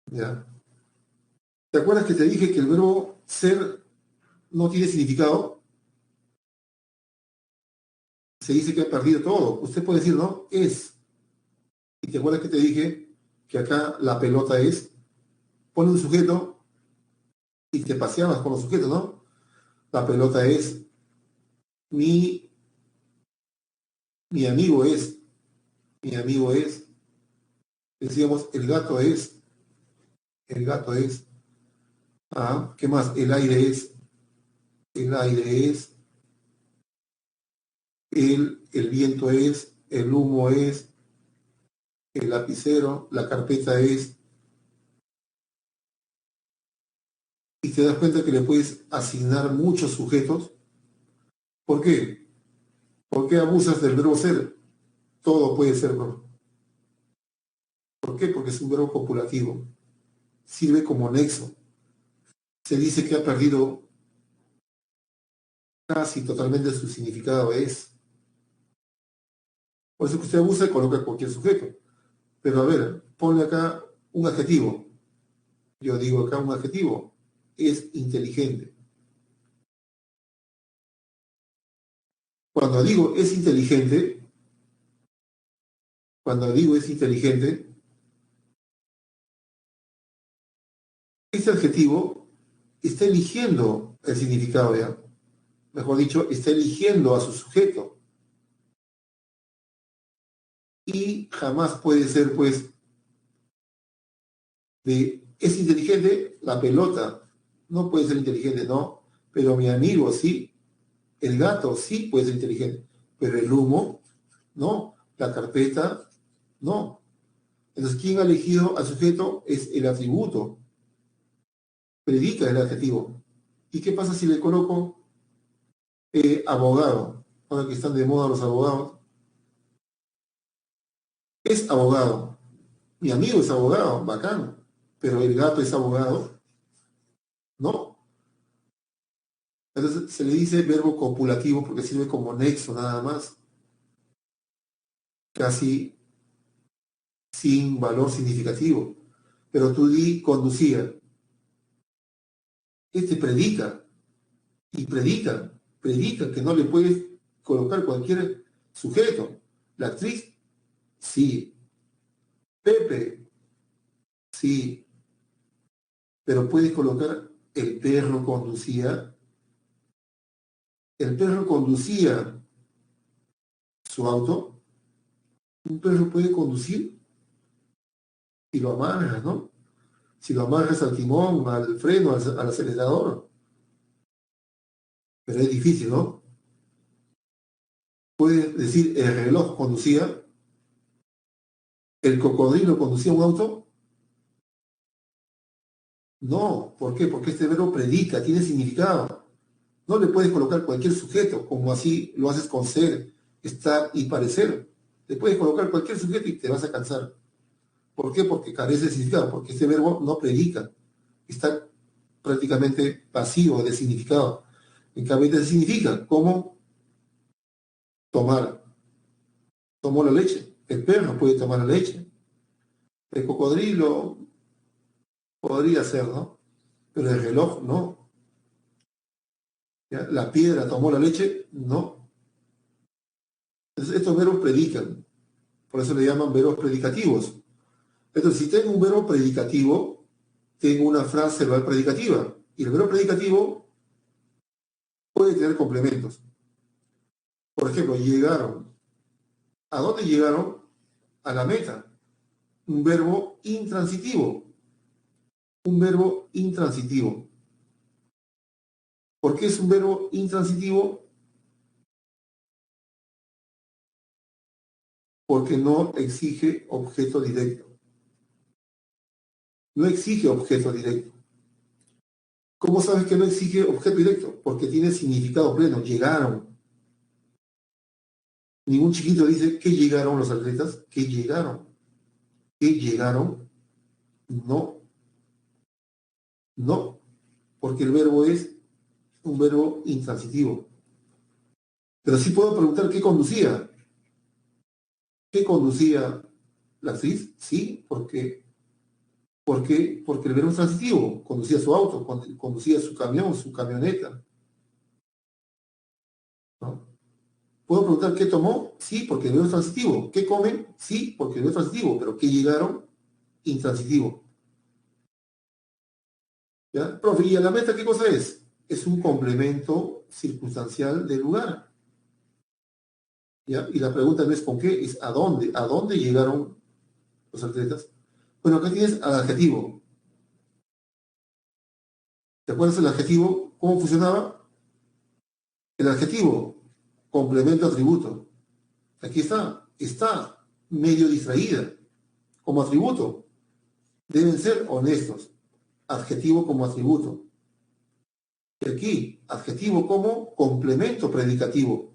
¿Ya? ¿Te acuerdas que te dije que el verbo ser no tiene significado? Se dice que ha perdido todo. Usted puede decir, no, es. Y te acuerdas que te dije que acá la pelota es, pone un sujeto y te paseabas con los sujetos, ¿no? La pelota es, mi, mi amigo es, mi amigo es. Decíamos, el gato es. Ah, ¿qué más? El aire es, el viento es, el humo es, el lapicero, la carpeta es. Y te das cuenta que le puedes asignar muchos sujetos. ¿Por qué? ¿Por qué abusas del verbo ser? Todo puede ser verbo. ¿Por qué? Porque es un verbo copulativo. Sirve como nexo. Se dice que ha perdido casi totalmente su significado es. Por eso que usted abusa y coloca cualquier sujeto. Pero a ver, ponle acá un adjetivo. Yo digo acá un adjetivo. Es inteligente. Cuando digo es inteligente, cuando digo es inteligente, este adjetivo está eligiendo el significado ya. Mejor dicho, está eligiendo a su sujeto. Y jamás puede ser, pues, es inteligente la pelota. No puede ser inteligente, no. Pero mi amigo sí. El gato sí puede ser inteligente. Pero el humo, no. La carpeta, no. Entonces, ¿quién ha elegido al sujeto? Es el atributo. Predica el adjetivo. ¿Y qué pasa si le coloco abogado? Ahora que están de moda los abogados. Es abogado. Mi amigo es abogado, bacán. Pero el gato es abogado, no. Entonces se le dice verbo copulativo porque sirve como nexo nada más, casi sin valor significativo. Pero tú di conducía. Este predica y predica que no le puedes colocar cualquier sujeto. La actriz, sí. Pepe, sí. Pero puedes colocar el perro conducía. El perro conducía. su auto. Un perro puede conducir si lo amarras, ¿no? Si lo amarras al timón, al freno, al acelerador. Pero es difícil, ¿no? Puede decir, el reloj conducía, el cocodrilo conducía un auto. No, ¿por qué? Porque este verbo predica, tiene significado. No le puedes colocar cualquier sujeto, como así lo haces con ser, estar y parecer. Le puedes colocar cualquier sujeto y te vas a cansar. ¿Por qué? Porque carece de significado, porque este verbo no predica, está prácticamente pasivo de significado. En cambio, este significa cómo tomar. Tomó la leche. El perro puede tomar la leche. El cocodrilo podría ser, ¿no? Pero el reloj no. ¿Ya? La piedra tomó la leche, no. Entonces, estos verbos predican. Por eso le llaman verbos predicativos. Entonces, si tengo un verbo predicativo, tengo una frase verbal predicativa. Y el verbo predicativo puede tener complementos. Por ejemplo, llegaron. ¿A dónde llegaron? A la meta. Un verbo intransitivo. Un verbo intransitivo. ¿Por qué es un verbo intransitivo? Porque no exige objeto directo. No exige objeto directo. ¿Cómo sabes que no exige objeto directo? Porque tiene significado pleno. Llegaron. Ningún chiquito dice que llegaron los atletas. Que llegaron. Que llegaron. No. No. Porque el verbo es un verbo intransitivo. Pero sí puedo preguntar qué conducía. ¿Qué conducía la actriz? Sí, porque el verbo es transitivo. Conducía su auto, conducía su camión, su camioneta. ¿No? ¿Puedo preguntar qué tomó? Sí, porque el verbo es transitivo. ¿Qué comen? Sí, porque el verbo es transitivo. Pero ¿qué llegaron? Intransitivo. ¿Ya? Profe, ¿y a la meta qué cosa es? Es un complemento circunstancial del lugar. ¿Ya? Y la pregunta no es con qué, es a dónde. ¿A dónde llegaron los atletas? Bueno, acá tienes al adjetivo. ¿Te acuerdas el adjetivo? ¿Cómo funcionaba? El adjetivo, complemento atributo. Aquí está medio distraída como atributo. Deben ser honestos. Adjetivo como atributo. Y aquí, adjetivo como complemento predicativo.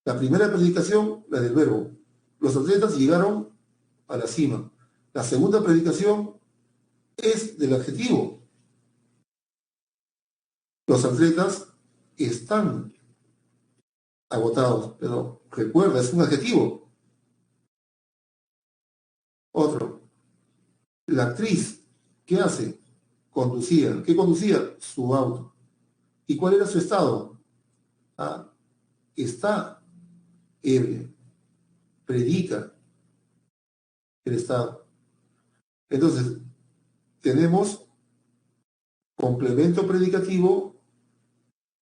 La primera predicación, la del verbo. Los atletas llegaron a la cima. La segunda predicación es del adjetivo. Los atletas están agotados, pero recuerda, es un adjetivo. Otro, la actriz, ¿qué hace? Conducía. ¿Qué conducía? Su auto. ¿Y cuál era su estado? Ah, está ebria. Predica el estado. Entonces, tenemos complemento predicativo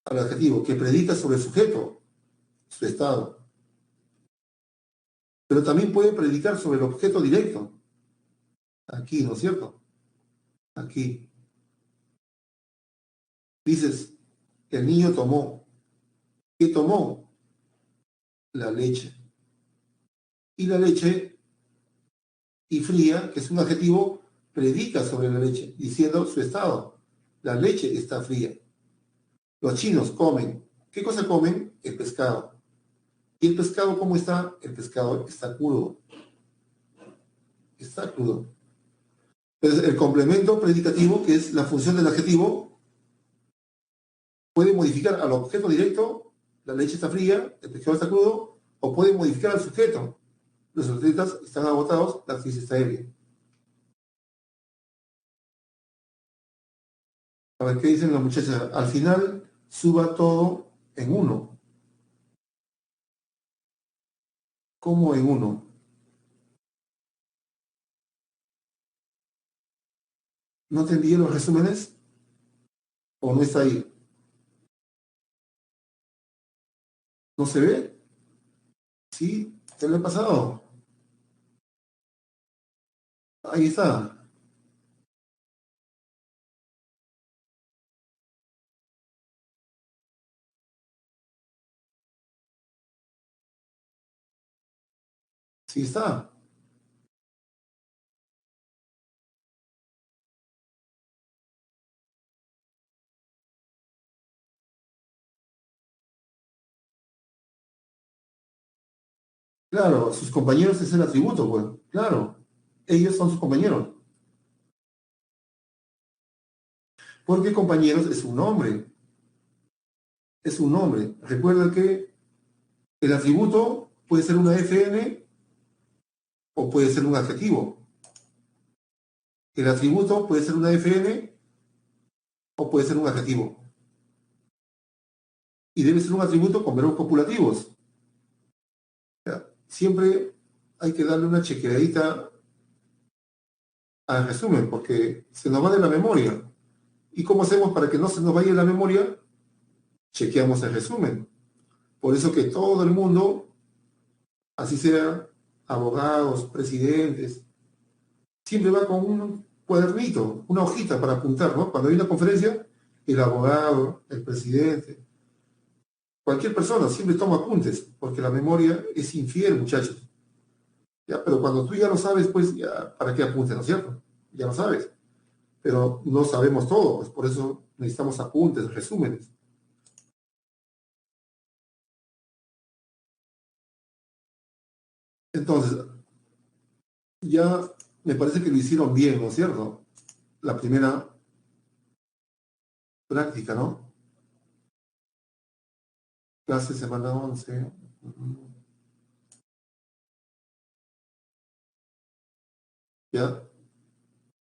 al adjetivo, que predica sobre el sujeto, su estado. Pero también puede predicar sobre el objeto directo. Aquí, ¿no es cierto? Aquí. Dices, el niño tomó. ¿Qué tomó? La leche. Y la leche, y fría, que es un adjetivo, predica sobre la leche, diciendo su estado. La leche está fría. Los chinos comen. ¿Qué cosa comen? El pescado. ¿Y el pescado cómo está? El pescado está crudo. Está crudo. Entonces, el complemento predicativo, que es la función del adjetivo, puede modificar al objeto directo, la leche está fría, el pescado está crudo, o puede modificar al sujeto. Los atletas están agotados, la actriz está ebria. A ver, ¿qué dicen las muchachas? Al final, suba todo en uno. ¿Cómo en uno? ¿No te envié los resúmenes? ¿O no está ahí? ¿No se ve? Sí, te lo he pasado. Ahí está. Sí está. Claro, sus compañeros es el atributo, pues. Claro. Ellos son sus compañeros. Porque compañeros es un nombre. Es un nombre. Recuerda que el atributo puede ser una FN o puede ser un adjetivo. El atributo puede ser una FN o puede ser un adjetivo. Y debe ser un atributo con verbos copulativos. ¿Ya? Siempre hay que darle una chequeadita al resumen, porque se nos va de la memoria. ¿Y cómo hacemos para que no se nos vaya de la memoria? Chequeamos el resumen. Por eso que todo el mundo, así sea abogados, presidentes, siempre va con un cuadernito, una hojita para apuntar, ¿no? Cuando hay una conferencia, el abogado, el presidente, cualquier persona siempre toma apuntes, porque la memoria es infiel, muchachos. ¿Ya? Pero cuando tú ya lo sabes, pues, ya, ¿para qué apuntes, no es cierto? Ya lo sabes. Pero no sabemos todo, pues por eso necesitamos apuntes, resúmenes. Entonces, ya me parece que lo hicieron bien, ¿no es cierto? La primera práctica, ¿no? Clase semana 11. ¿Ya?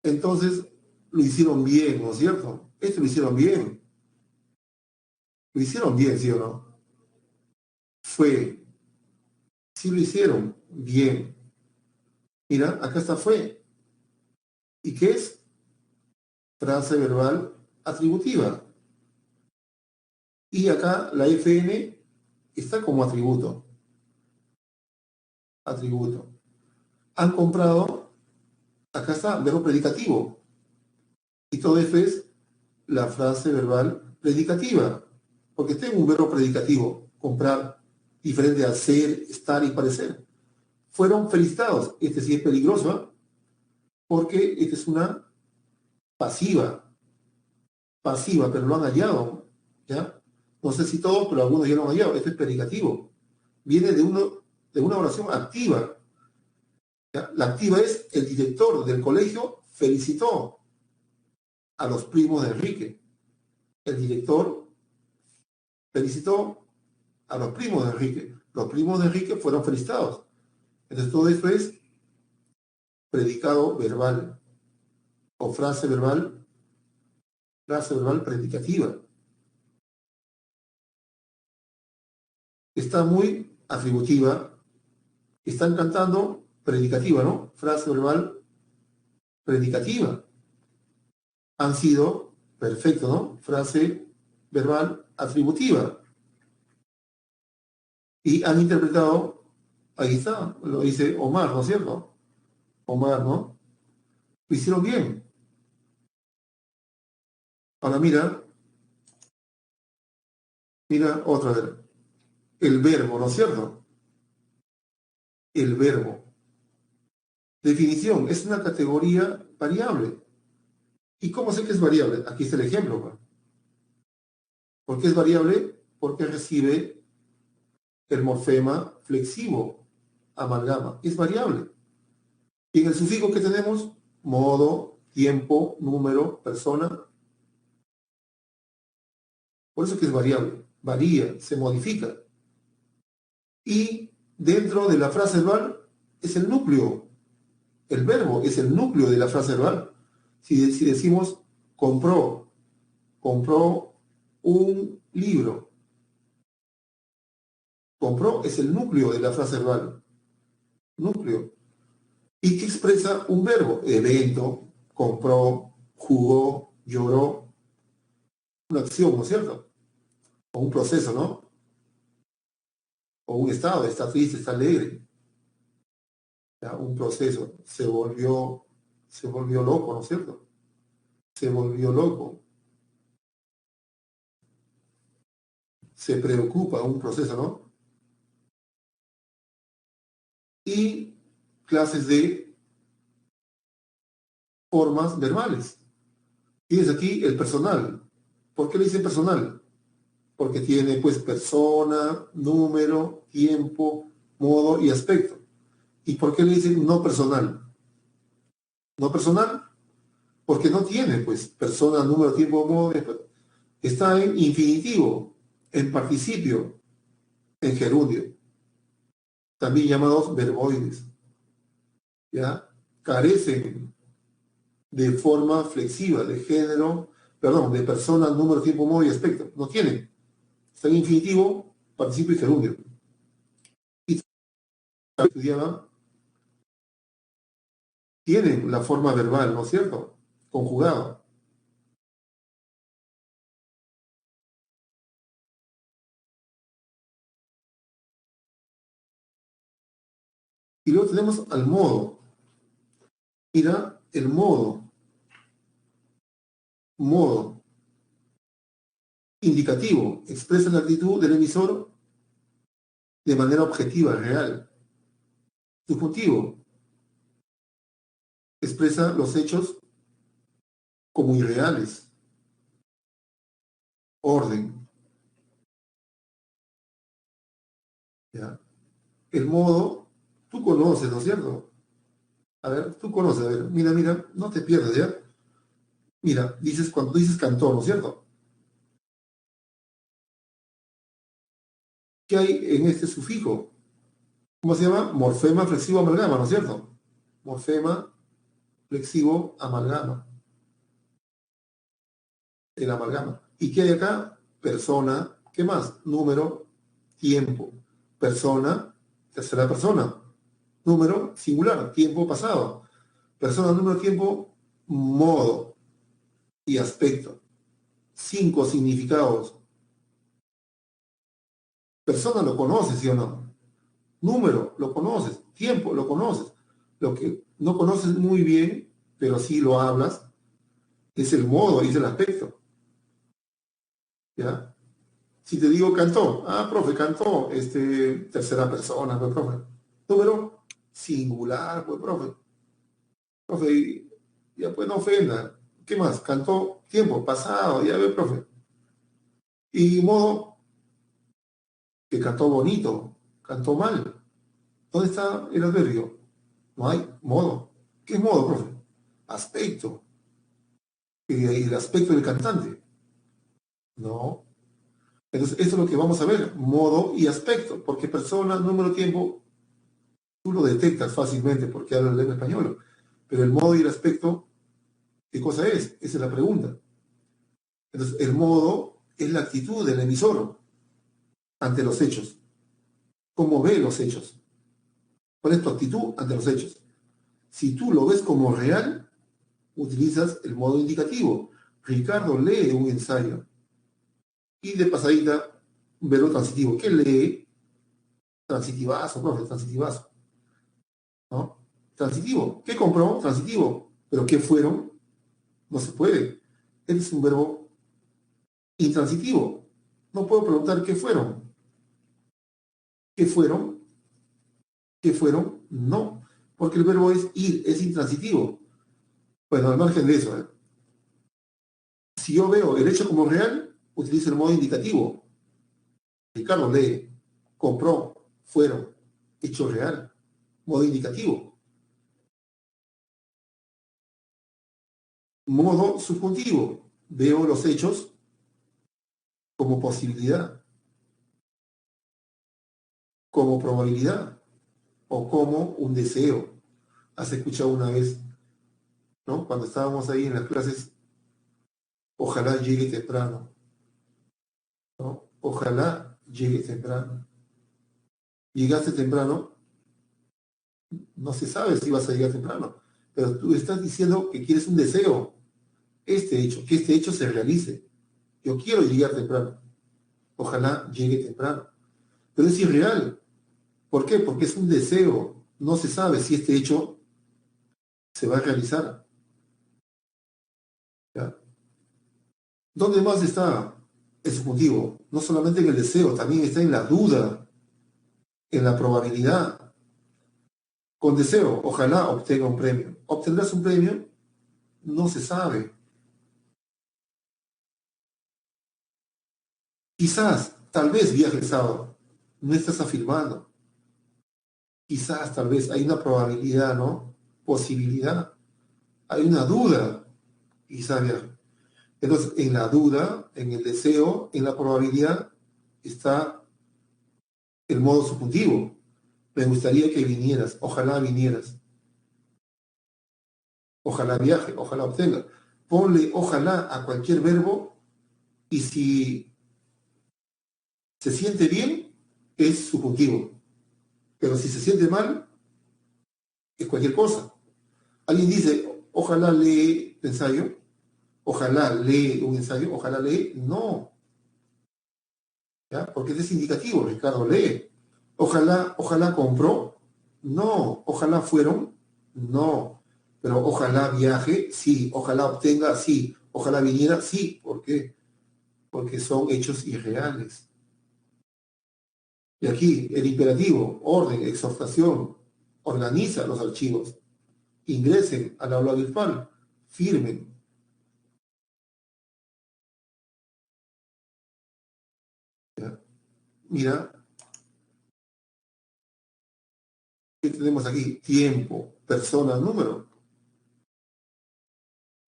Entonces, lo hicieron bien, ¿no es cierto? Esto lo hicieron bien. Lo hicieron bien, ¿sí o no? Fue, sí lo hicieron bien. Mira, acá está fue. ¿Y qué es? Frase verbal atributiva. Y acá la FN está como atributo. Atributo. Han comprado, acá está, verbo predicativo. Y todo esto es la frase verbal predicativa. Porque tengo un verbo predicativo, comprar, diferente a ser, estar y parecer. Fueron felicitados. Este sí es peligroso, ¿eh? Porque esta es una pasiva, pasiva, pero lo han hallado, ¿ya? No sé si todos, pero algunos ya lo han hallado. Este es predicativo. Viene de una oración activa. ¿Ya? La activa es el director del colegio felicitó a los primos de Enrique. El director felicitó a los primos de Enrique. Los primos de Enrique fueron felicitados. Entonces todo esto es predicado verbal o frase verbal predicativa. Está muy atributiva. Están cantando predicativa, ¿no? Frase verbal predicativa. Han sido, perfecto, ¿no? Frase verbal atributiva. Y han interpretado, ahí está, lo dice Omar, ¿no es cierto? Omar, ¿no? Lo hicieron bien. Ahora mira, mira otra vez. El verbo, ¿no es cierto? El verbo. Definición, es una categoría variable. ¿Y cómo sé que es variable? Aquí está el ejemplo, pues. ¿Por qué es variable? Porque recibe el morfema flexivo, amalgama. Es variable. Y en el sufijo que tenemos, modo, tiempo, número, persona. Por eso que es variable. Varía, se modifica. Y dentro de la frase verbal es el núcleo. El verbo es el núcleo de la frase verbal. Si decimos compró, compró un libro, compró es el núcleo de la frase verbal. Núcleo. ¿Y qué expresa un verbo? Evento, compró, jugó, lloró. Una acción, ¿no es cierto? O un proceso, ¿no? o un estado, está triste, está alegre. ¿Ya? Un proceso se volvió loco, ¿no es cierto? Se volvió loco. Se preocupa un proceso, ¿no? Y clases de formas verbales. Tienes aquí el personal. ¿Por qué le dicen personal? Porque tiene pues persona, número, tiempo, modo y aspecto. ¿Y por qué le dicen no personal? No personal porque no tiene pues persona, número, tiempo, modo. Está en infinitivo, en participio, en gerundio, también llamados verboides. ¿Ya? Carecen de forma flexiva, de género, perdón, de persona, número, tiempo, modo y aspecto. No tienen. Está en infinitivo, participio y gerundio. Y estudiaba, tienen la forma verbal, ¿no es cierto? Conjugada. Y luego tenemos al modo. Mira, el modo. Modo indicativo. Expresa la actitud del emisor de manera objetiva, real. Subjuntivo. Expresa los hechos como irreales. Orden. ¿Ya? El modo, tú conoces, ¿no es cierto? A ver, tú conoces, a ver, mira, mira, no te pierdas, ¿ya? Mira, dices, cuando tú dices cantó, ¿no es cierto? ¿Qué hay en este sufijo? ¿Cómo se llama? Morfema flexivo amalgama, ¿no es cierto? Morfema flexivo amalgama. El amalgama. ¿Y qué hay acá? Persona, ¿qué más? Número, tiempo. Persona, tercera persona. Número, singular, tiempo pasado. Persona, número, tiempo, modo y aspecto. 5 significados. Persona lo conoces, ¿sí o no? Número, lo conoces. Tiempo, lo conoces. Lo que no conoces muy bien, pero sí lo hablas, es el modo, es el aspecto. ¿Ya? Si te digo cantó, profe, cantó, tercera persona, pues, profe. Número singular, pues, profe. Profe, ya pues no ofenda. ¿Qué más? Cantó tiempo, pasado, ya ve, profe. Y modo, que cantó bonito, cantó mal. ¿Dónde está el adverbio? No hay modo. ¿Qué es modo, profe? Aspecto. Y el aspecto del cantante. No. Entonces, esto es lo que vamos a ver, modo y aspecto, porque persona, número, tiempo, tú lo detectas fácilmente porque hablas lengua española, pero el modo y el aspecto, ¿qué cosa es? Esa es la pregunta. Entonces, el modo es la actitud del emisor ante los hechos, cómo ve los hechos, cuál es tu actitud ante los hechos. Si tú lo ves como real, utilizas el modo indicativo. Ricardo lee un ensayo y de pasadita, un verbo transitivo. ¿Qué lee? Transitivazo, profe, transitivazo. ¿No? Transitivo. ¿Qué compró? Transitivo. ¿Pero qué fueron? No se puede. Es un verbo intransitivo. No puedo preguntar qué fueron. ¿Qué fueron? ¿Qué fueron? No. Porque el verbo es ir, es intransitivo. Bueno, al margen de eso, si yo veo el hecho como real, utilizo el modo indicativo. Ricardo lee, compró, fueron, hecho real, modo indicativo. Modo subjuntivo, veo los hechos como posibilidad, como probabilidad o como un deseo. Has escuchado una vez, ¿no? Cuando estábamos ahí en las clases, ojalá llegue temprano, ¿no? Ojalá llegue temprano. Llegaste temprano, no se sabe si vas a llegar temprano, pero tú estás diciendo que quieres un deseo, este hecho, que este hecho se realice. Yo quiero llegar temprano. Ojalá llegue temprano. pero es irreal. ¿Por qué? Porque es un deseo. No se sabe si este hecho se va a realizar. ¿Ya? ¿Dónde más está el subjuntivo? No solamente en el deseo, también está en la duda, en la probabilidad. Con deseo, ojalá obtenga un premio. ¿Obtendrás un premio? No se sabe. Quizás, tal vez viaje el sábado. No estás afirmando. Quizás, tal vez, hay una probabilidad, ¿no? Posibilidad. Hay una duda. Quizás viaje. Entonces, en la duda, en el deseo, en la probabilidad, está el modo subjuntivo. Me gustaría que vinieras. Ojalá vinieras. Ojalá viaje. Ojalá obtenga. Ponle ojalá a cualquier verbo y si se siente bien, es subjuntivo. Pero si se siente mal, es cualquier cosa. Alguien dice, ojalá lee ensayo, ojalá lee un ensayo, ojalá lee, no, ¿ya? Porque es indicativo, Ricardo lee. Ojalá compró, no, ojalá fueron, no, pero ojalá viaje, sí, ojalá obtenga, sí, ojalá viniera, sí, ¿por qué? Porque son hechos irreales. Y aquí el imperativo, orden, exhortación, organiza los archivos, ingresen al aula virtual, firmen. ¿Ya? Mira, ¿qué tenemos aquí? Tiempo, persona, número.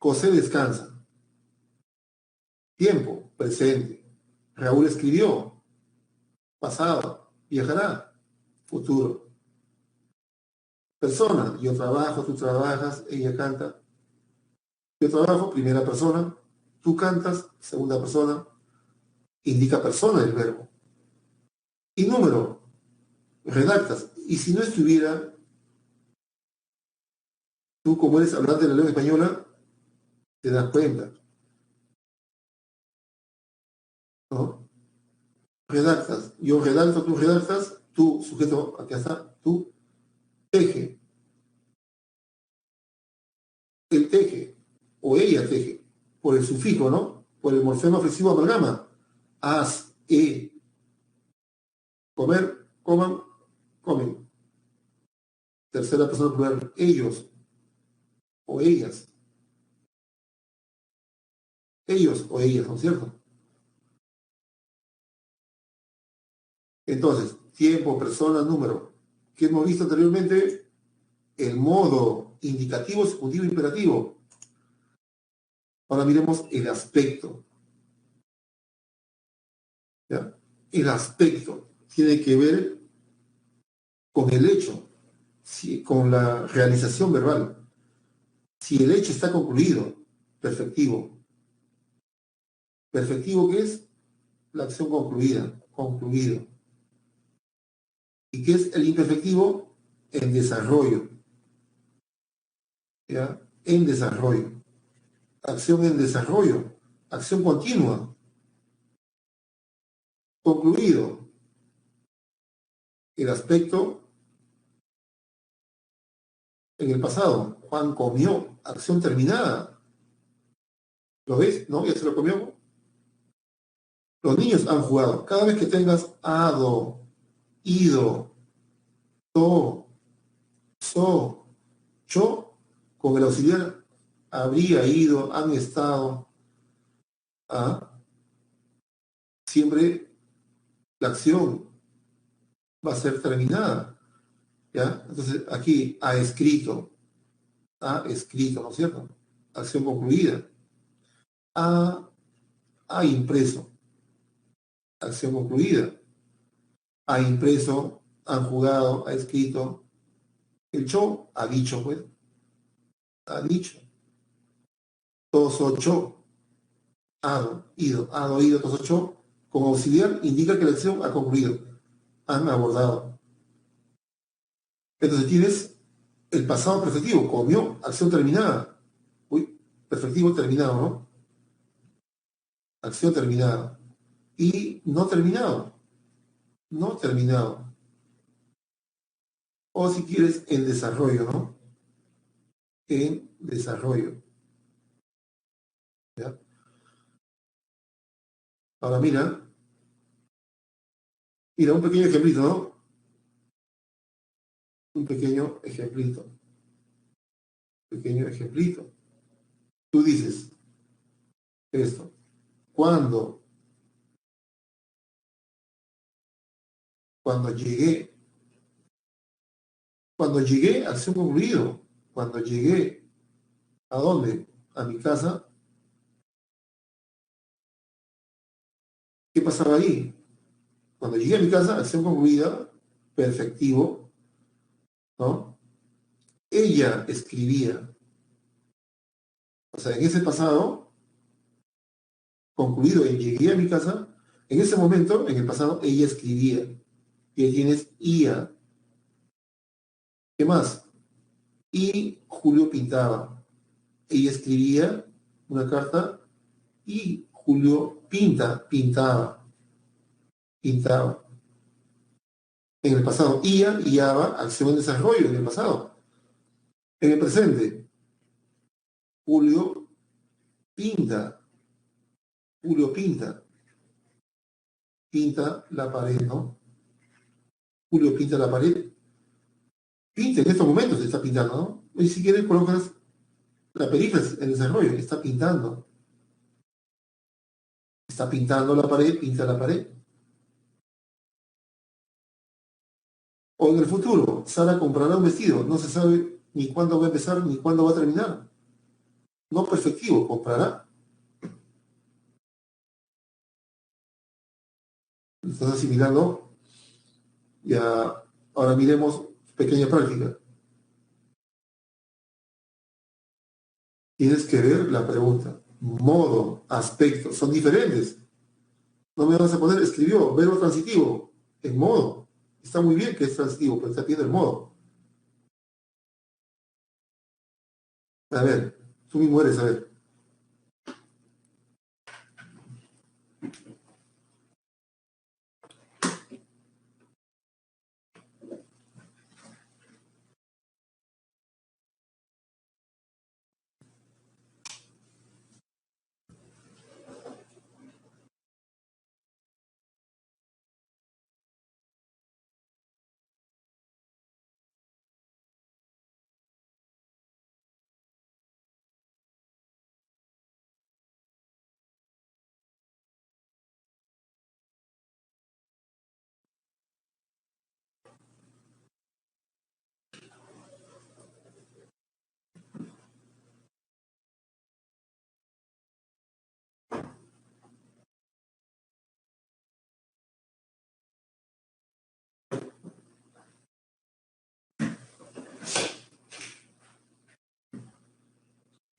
José descansa. Tiempo, presente. Raúl escribió, pasado. Viajará, futuro. Persona, yo trabajo, tú trabajas, ella canta. Yo trabajo, primera persona. Tú cantas, segunda persona. Indica persona el verbo. Y número, redactas. Y si no estuviera, tú como eres hablante de la lengua española, te das cuenta, ¿no? Redactas. Yo redacto, tú redactas, tú, sujeto, aquí está, tú, teje. Él teje, o ella teje, por el sufijo, ¿no? Por el morfema ofensivo amalgama. Haz, comer, coman, comen. Tercera persona plural, ellos o ellas. Ellos o ellas, ¿no es cierto? Entonces, tiempo, persona, número. ¿Qué hemos visto anteriormente? El modo indicativo, subjuntivo, imperativo. Ahora miremos el aspecto. ¿Ya? El aspecto tiene que ver con el hecho, con la realización verbal. Si el hecho está concluido, perfectivo. Perfectivo, ¿qué es? La acción concluida, concluido. ¿Y qué es el imperfectivo? En desarrollo. ¿Ya? En desarrollo. Acción en desarrollo. Acción continua. Concluido. El aspecto en el pasado. Juan comió. Acción terminada. ¿Lo ves? ¿No? ¿Ya se lo comió? Los niños han jugado. Cada vez que tengas ado, ido, to, so, cho, con el auxiliar habría ido, han estado, ¿ah? Siempre la acción va a ser terminada. ¿Ya? Entonces aquí ha escrito, ¿no es cierto? Acción concluida. Ha, ha impreso, acción concluida. Ha impreso, han jugado, ha escrito. El show ha dicho, pues, ha dicho. Todos ocho, ha oído, todos ocho. Como auxiliar indica que la acción ha concluido. Han abordado. Entonces tienes el pasado perfectivo, comió, acción terminada. Uy, perfectivo terminado, ¿no? Acción terminada. Y no terminado. no terminado. O si quieres, en desarrollo, ¿no? En desarrollo. ¿Ya? Ahora mira, un pequeño ejemplito, ¿no? Un pequeño ejemplito. Pequeño ejemplito. Tú dices esto. Cuando, cuando llegué, cuando llegué, acción concluido. Cuando llegué, ¿a dónde? A mi casa. ¿Qué pasaba ahí? Cuando llegué a mi casa, acción concluida, perfectivo, ¿no? Ella escribía. O sea, en ese pasado, concluido en llegué a mi casa, en ese momento, en el pasado, ella escribía. Y ahí tienes IA. ¿Qué más? Y Julio pintaba. Ella escribía una carta y Julio pintaba. En el pasado, IA guiaba acción en desarrollo en el pasado. En el presente, Julio pinta, Julio pinta la pared, ¿no? Julio pinta la pared, pinta en estos momentos, se está pintando, ¿no? Y si quieres colocas la perífrasis en desarrollo, está pintando la pared, pinta la pared. O en el futuro, Sara comprará un vestido, no se sabe ni cuándo va a empezar ni cuándo va a terminar. No perfectivo, comprará. Estás asimilando. Ya, ahora miremos pequeña práctica. Tienes que ver la pregunta. Modo, aspecto, son diferentes. No me vas a poner, escribió, verbo transitivo, en modo. Está muy bien que es transitivo, pero está pidiendo el modo. A ver, tú mismo eres, a ver.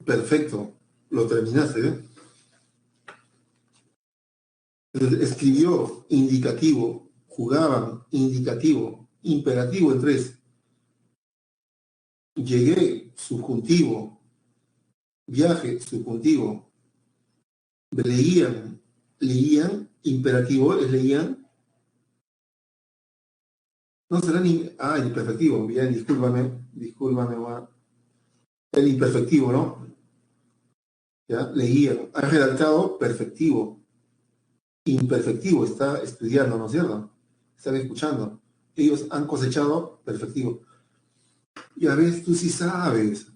Perfecto, lo terminaste, ¿eh? Escribió indicativo, jugaban, indicativo, imperativo en tres. Llegué, subjuntivo, viaje, subjuntivo. Leían, imperativo, es leían. No será ni. Ah, el imperfectivo, bien, discúlpame, el imperfectivo, ¿no? ¿Ya? Leían. Han redactado perfectivo. Imperfectivo, está estudiando, ¿no es cierto? Están escuchando. Ellos han cosechado perfectivo. Ya ves, tú sí sabes.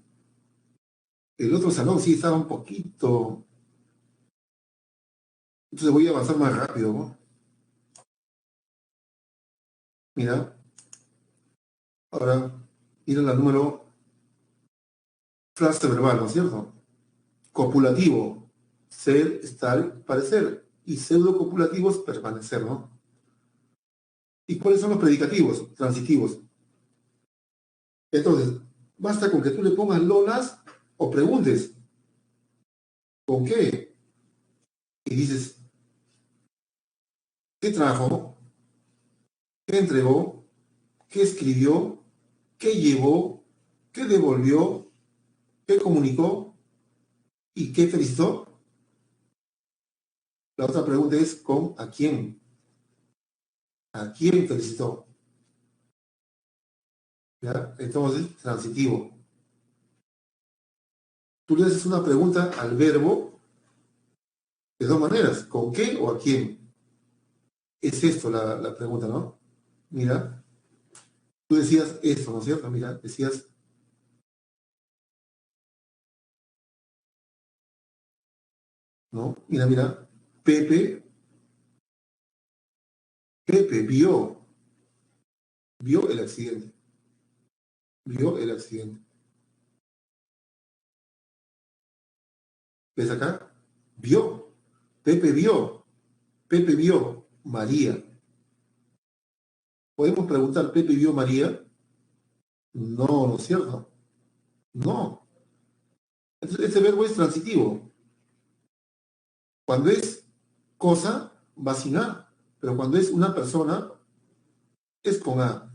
El otro salón sí estaba un poquito. Entonces voy a avanzar más rápido, ¿no? Mira, ahora, mira la número frase verbal, ¿no es cierto? Copulativo, ser, estar, parecer. Y pseudo copulativos, permanecer, ¿no? ¿Y cuáles son los predicativos transitivos? Entonces, basta con que tú le pongas lolas o preguntes, ¿con qué? Y dices, ¿qué trajo? ¿Qué entregó? ¿Qué escribió? ¿Qué llevó? ¿Qué devolvió? ¿Qué comunicó? ¿Y qué felicitó? La otra pregunta es, ¿con a quién? ¿A quién felicitó? ¿Ya? Entonces, transitivo. Tú le haces una pregunta al verbo de dos maneras, ¿con qué o a quién? Es esto la pregunta, ¿no? Mira, tú decías esto, ¿no es cierto? Mira, decías, ¿no? Mira, Pepe, Pepe vio el accidente, vio el accidente. ¿Ves acá? Vio, Pepe vio María. ¿Podemos preguntar, ¿Pepe vio María? No, ¿no es cierto? No. Entonces, este verbo es transitivo. Cuando es cosa, va sin A. Pero cuando es una persona, es con A.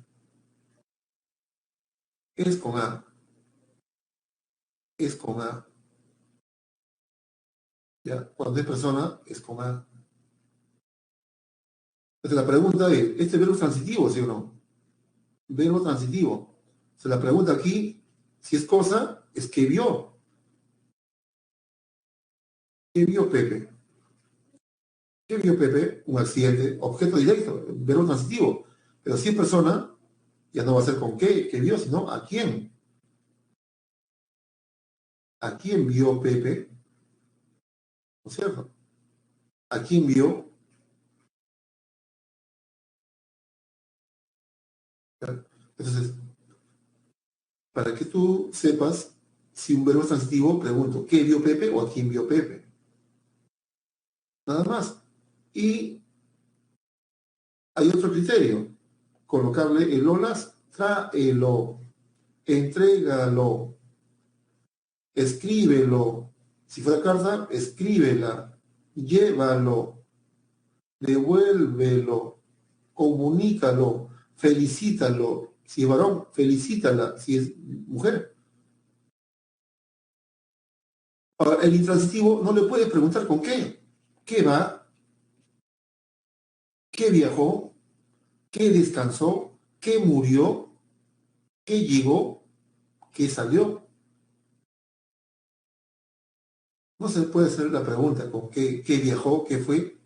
Es con A. Es con A. ¿Ya? Cuando es persona, es con A. Entonces la pregunta es, ¿este verbo es transitivo, sí o no? Verbo transitivo. Se la pregunta aquí, si es cosa, es que vio. ¿Qué vio Pepe? ¿Qué vio Pepe? Un accidente, objeto directo, verbo transitivo. Pero si es persona, ya no va a ser con qué vio, sino a quién. ¿A quién vio Pepe? ¿No es cierto? ¿A quién vio? Entonces, para que tú sepas si un verbo es transitivo, pregunto, ¿qué vio Pepe o a quién vio Pepe? Nada más. Y hay otro criterio, colocarle el olas, tráelo, entrégalo, escríbelo. Si fuera carta, escríbela, llévalo, devuélvelo, comunícalo, felicítalo. Si es varón, felicítala. Si es mujer. Ahora, el intransitivo no le puedes preguntar con qué. ¿Qué va? ¿Qué viajó? ¿Qué descansó? ¿Qué murió? ¿Qué llegó? ¿Qué salió? No se puede hacer la pregunta con qué viajó, qué fue,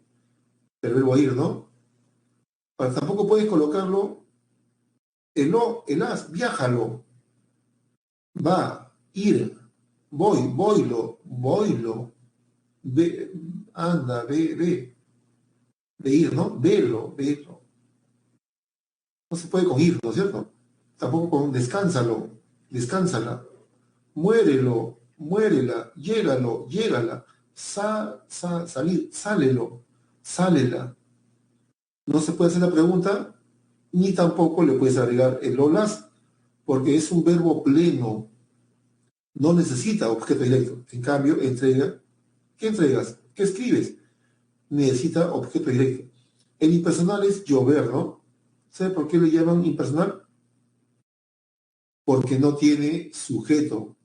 el verbo ir, ¿no? Ahora, tampoco puedes colocarlo el o, el as, viájalo, va, ir, voylo, ve, anda, de ir, ¿no? Velo. No se puede con ir, ¿no es cierto? Tampoco con descánsalo, descánsala, muérela, llégala, salir, sálela. No se puede hacer la pregunta, ni tampoco le puedes agregar el olas, porque es un verbo pleno, no necesita objeto directo. En cambio, entrega, ¿qué entregas? ¿Qué escribes? Necesita objeto directo. El impersonal es llover, ¿no? ¿Sabe por qué le llaman impersonal? Porque no tiene sujeto.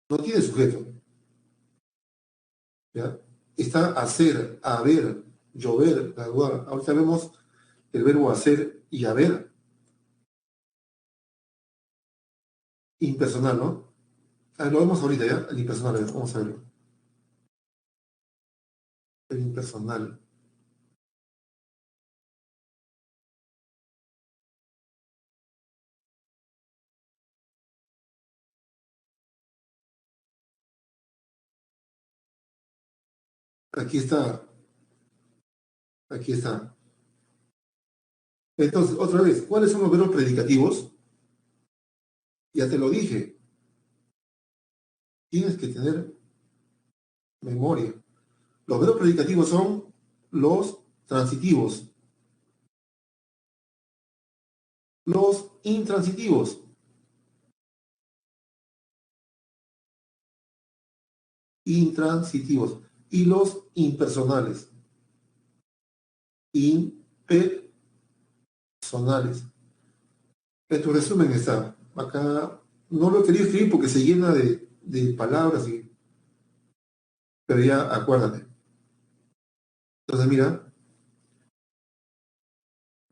No tiene sujeto. ¿Ya? Está hacer, haber, llover, graduar. Ahorita vemos el verbo hacer y haber. Impersonal, ¿no? Ah, lo vemos ahorita, ¿ya? El impersonal, vamos a verlo. El impersonal. Aquí está, aquí está. Entonces, otra vez, ¿cuáles son los verbos predicativos? Ya te lo dije. Tienes que tener memoria. Los verbos predicativos son los transitivos, los intransitivos, intransitivos y los impersonales, impersonales. En tu resumen está, acá no lo he querido escribir porque se llena de palabras, pero ya acuérdate. Entonces mira,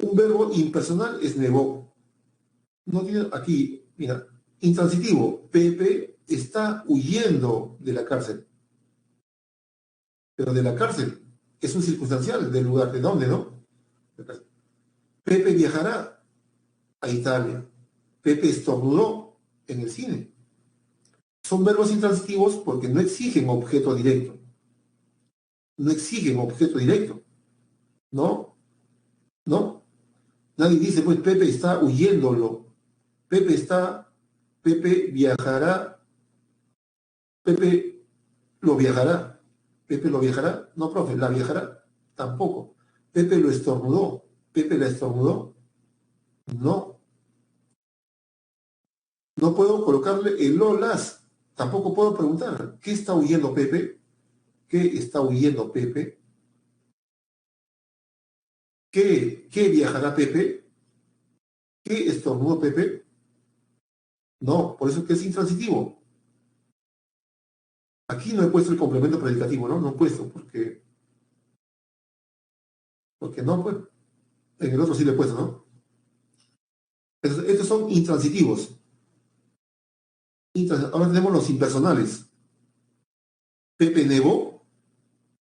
Un verbo impersonal es nevó. No tiene aquí, mira, intransitivo. Pepe está huyendo de la cárcel. Pero de la cárcel es un circunstancial del lugar. ¿De dónde, no? Pepe viajará a Italia. Pepe estornudó en el cine. Son verbos intransitivos porque no exigen objeto directo. No exigen objeto directo. ¿No? ¿No? Nadie dice, pues Pepe está huyéndolo. Pepe viajará, Pepe lo viajará. Pepe lo viajará. No, profe, la viajará. Tampoco. Pepe lo estornudó. Pepe la estornudó. No. No puedo colocarle el lo, las. Tampoco puedo preguntar, ¿qué está huyendo Pepe? ¿Qué está huyendo Pepe? ¿Qué viajará Pepe? ¿Qué estornudó Pepe? No, por eso es que es intransitivo. Aquí no he puesto el complemento predicativo, ¿no? No he puesto, porque no, pues. En el otro sí le he puesto, ¿no? Estos son intransitivos. Ahora tenemos los impersonales. Pepe nevó.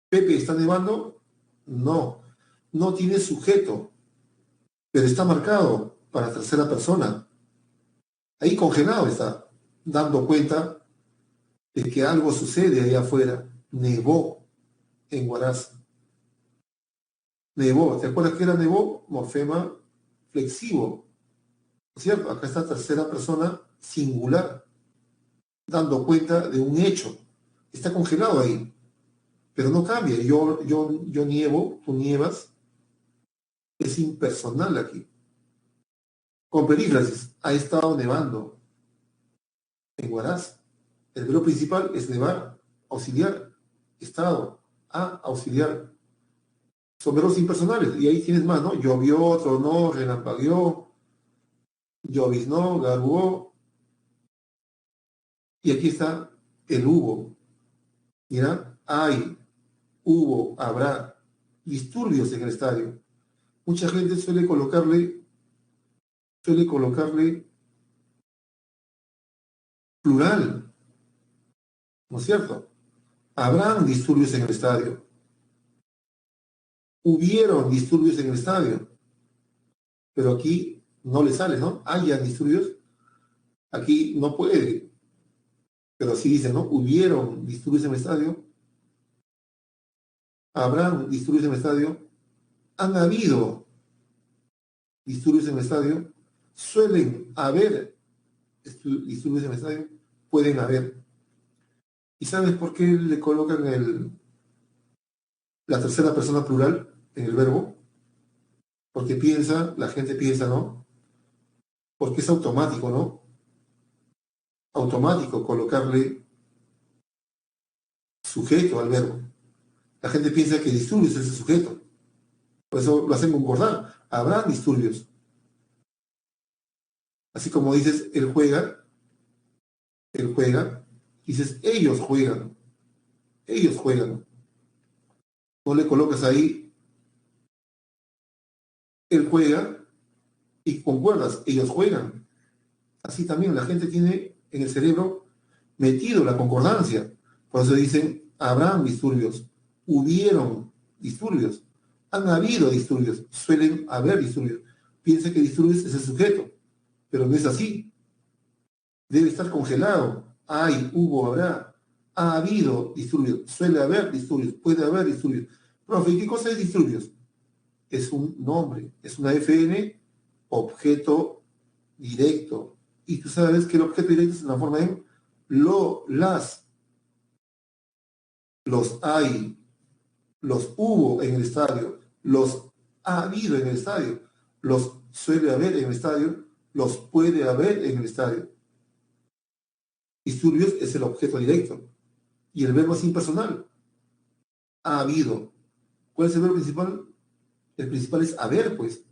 Pepe está nevando. No. No tiene sujeto, pero está marcado para tercera persona. Ahí congelado está, dando cuenta de que algo sucede allá afuera. Nevó en Huaraz. Nevó. ¿Te acuerdas que era nevó? Morfema flexivo. ¿Cierto? Acá está tercera persona singular, dando cuenta de un hecho. Está congelado ahí, pero no cambia. Yo nievo, tú nievas. Es impersonal aquí. Con perífrasis, ha estado nevando en Huaraz. El verbo principal es nevar, auxiliar, estado, a auxiliar. Son verbos impersonales. Y ahí tienes más, ¿no? Llovió, tronó, relampagueó, lloviznó, garbuó. Y aquí está el hubo. Mira, hay, hubo, habrá disturbios en el estadio. Mucha gente suele colocarle plural, ¿no es cierto? Habrán disturbios en el estadio. Hubieron disturbios en el estadio. Pero aquí no le sale, ¿no? Hayan disturbios. Aquí no puede. Pero sí dice, ¿no? Hubieron disturbios en el estadio. Habrán disturbios en el estadio. Han habido disturbios en el estadio. Suelen haber disturbios en el estadio. Pueden haber. ¿Y sabes por qué le colocan la tercera persona plural en el verbo? Porque la gente piensa, ¿no? Porque es automático, ¿no? Automático colocarle sujeto al verbo. La gente piensa que disturbios es el sujeto. Por eso lo hacen concordar. Habrán disturbios. Así como dices, él juega, dices, ellos juegan. No le colocas ahí, él juega y concuerdas, ellos juegan. Así también la gente tiene en el cerebro metido la concordancia. Por eso dicen, habrán disturbios, hubieron disturbios, han habido disturbios, suelen haber disturbios. Piensa que disturbios es el sujeto, pero no es así. Debe estar congelado. Hay, hubo, habrá. Ha habido disturbios, suele haber disturbios, puede haber disturbios. Profe, ¿y qué cosa es disturbios? Es un nombre, es una FN, objeto directo. Y tú sabes que el objeto directo se transforma en los hay, los hubo en el estadio, los ha habido en el estadio, los suele haber en el estadio, los puede haber en el estadio. Disturbios es el objeto directo. Y el verbo es impersonal. Ha habido. ¿Cuál es el verbo principal? El principal es haber, pues.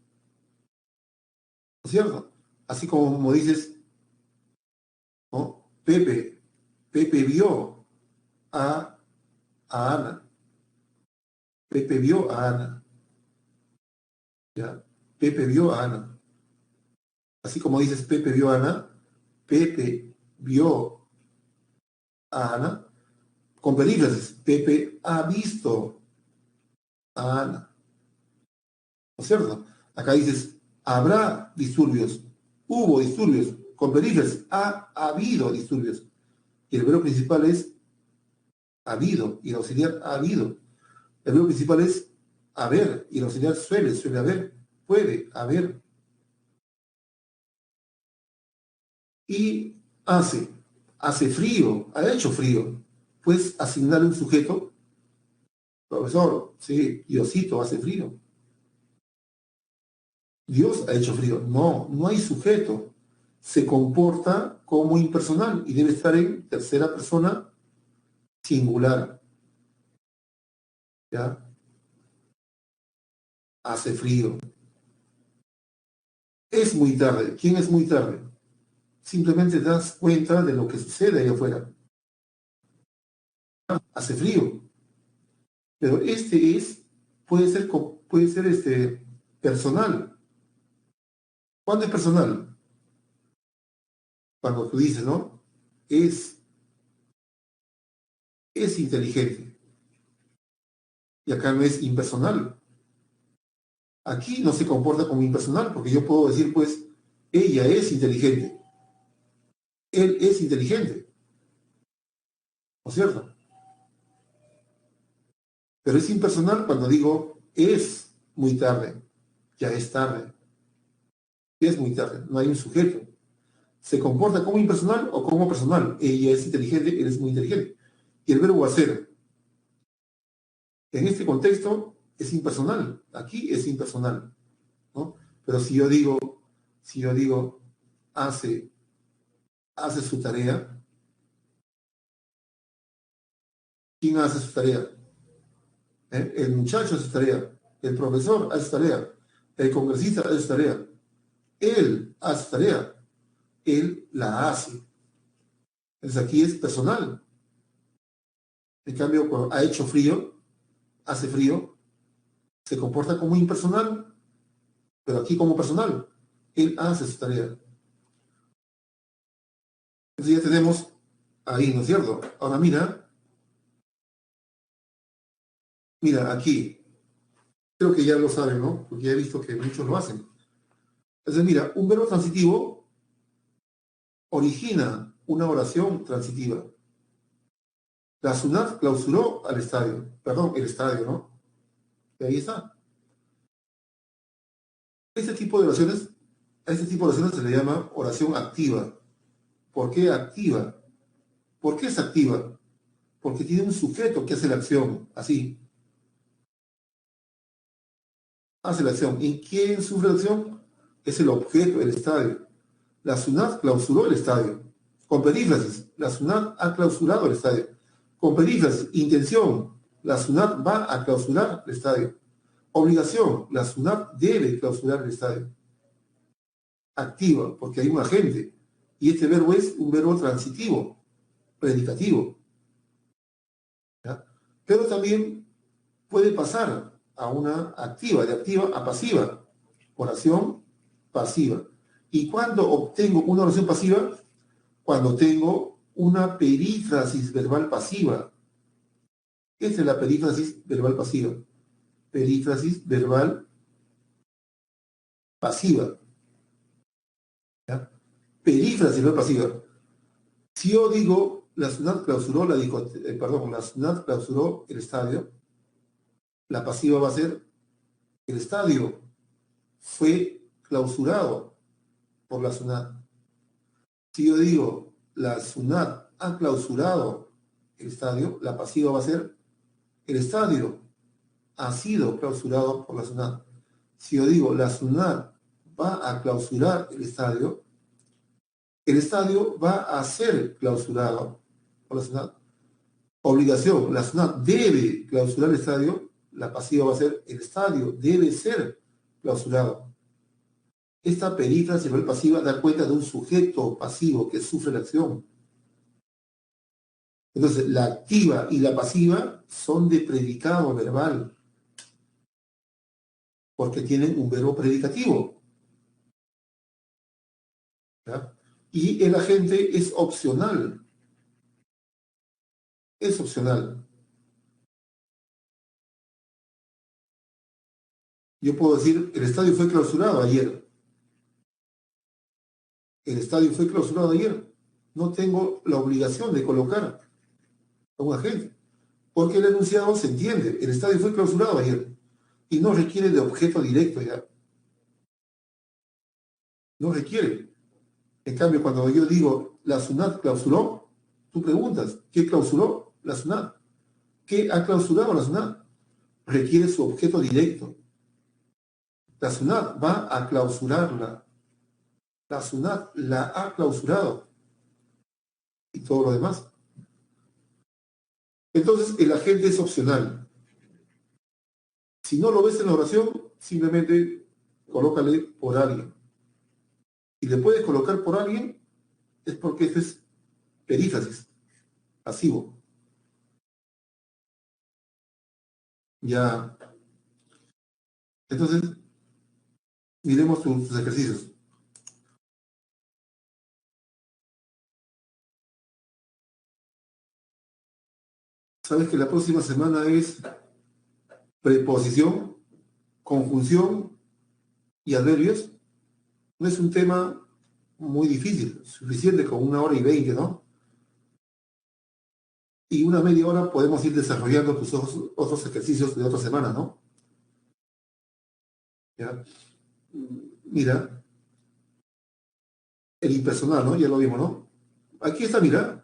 ¿No es cierto? Así como dices, ¿no? Pepe vio a Ana. Pepe vio a Ana. ¿Ya? Pepe vio a Ana. Así como dices Pepe vio a Ana, Pepe vio a Ana, con perífrasis, Pepe ha visto a Ana. ¿No es cierto? Acá dices, habrá disturbios, hubo disturbios, con perífrasis, ha habido disturbios. Y el verbo principal es habido, y el auxiliar ha habido. El verbo principal es haber, y el auxiliar suele haber, puede haber. Y hace frío, ha hecho frío. Puedes asignarle un sujeto, profesor, sí, Diosito hace frío. Dios ha hecho frío. No, no hay sujeto. Se comporta como impersonal y debe estar en tercera persona singular. ¿Ya? Hace frío. Es muy tarde. ¿Quién es muy tarde? Simplemente te das cuenta de lo que sucede ahí afuera. Hace frío. Pero puede ser personal. ¿Cuándo es personal? Cuando tú dices, ¿no? Es, es inteligente. Y acá no es impersonal. Aquí no se comporta como impersonal, porque yo puedo decir, pues, ella es inteligente. Él es inteligente. ¿No es cierto? Pero es impersonal cuando digo, es muy tarde. Ya es tarde. Es muy tarde. No hay un sujeto. Se comporta como impersonal o como personal. Ella es inteligente, él es muy inteligente. Y el verbo hacer, en este contexto, es impersonal. Aquí es impersonal, ¿no? Pero si yo digo, hace, hace su tarea, ¿quién hace su tarea? El muchacho hace su tarea, el profesor hace su tarea, el congresista hace su tarea, él hace su tarea, él la hace. Entonces aquí es personal. En cambio, cuando ha hecho frío, hace frío, se comporta como impersonal, pero aquí como personal. Él hace su tarea. Entonces ya tenemos ahí, ¿no es cierto? Ahora mira, aquí, creo que ya lo saben, ¿no? Porque ya he visto que muchos lo hacen. Entonces, mira, un verbo transitivo origina una oración transitiva. La SUNAT clausuró al estadio, perdón, el estadio, ¿no? Y ahí está. Este tipo de oraciones, a este tipo de oraciones se le llama oración activa. ¿Por qué activa? ¿Por qué es activa? Porque tiene un sujeto que hace la acción, así, hace la acción. ¿Y quién sufre la acción? Es el objeto, el estadio. La SUNAT clausuró el estadio. Con perífrasis, la SUNAT ha clausurado el estadio. Con perífrasis, intención, la SUNAT va a clausurar el estadio. Obligación, la SUNAT debe clausurar el estadio. Activa, porque hay un agente. Y este verbo es un verbo transitivo, predicativo. ¿Ya? Pero también puede pasar a una activa, de activa a pasiva. Oración pasiva. ¿Y cuándo obtengo una oración pasiva? Cuando tengo una perífrasis verbal pasiva. Esta es la perífrasis verbal pasiva. Perífrasis verbal pasiva. ¿Ya? Perífrasis verbal pasiva. Si yo digo, la SUNAT clausuró, la SUNAT clausuró el estadio, la pasiva va a ser, el estadio fue clausurado por la SUNAT. Si yo digo, la SUNAT ha clausurado el estadio, la pasiva va a ser, el estadio ha sido clausurado por la SUNAT. Si yo digo, la SUNAT va a clausurar el estadio va a ser clausurado por la SUNAT. Obligación, la SUNAT debe clausurar el estadio, la pasiva va a ser, el estadio debe ser clausurado. Esta perífrasis verbal pasiva da cuenta de un sujeto pasivo que sufre la acción. Entonces, la activa y la pasiva son de predicado verbal. porque tienen un verbo predicativo. ¿Ya? Y el agente es opcional. Es opcional. Yo puedo decir, el estadio fue clausurado ayer. El estadio fue clausurado ayer. No tengo la obligación de colocar a un agente. Porque el enunciado se entiende. El estadio fue clausurado ayer. Y no requiere de objeto directo ya. No requiere. En cambio, cuando yo digo, la SUNAT clausuró, tú preguntas, ¿qué clausuró la SUNAT? ¿Qué ha clausurado la SUNAT? Requiere su objeto directo. La SUNAT va a clausurarla. La SUNAT la ha clausurado. Y todo lo demás. Entonces, el agente es opcional. Si no lo ves en la oración, simplemente colócale por alguien. Si le puedes colocar por alguien, es porque este es perífrasis, pasivo. Ya. Entonces, miremos tus ejercicios. Sabes que la próxima semana es preposición, conjunción y adverbios. No es un tema muy difícil, suficiente con 1 hora y 20, ¿no? Y una media hora podemos ir desarrollando tus otros ejercicios de otra semana, ¿no? ¿Ya? Mira, el impersonal, ¿no? Ya lo vimos, ¿no? Aquí está, mira,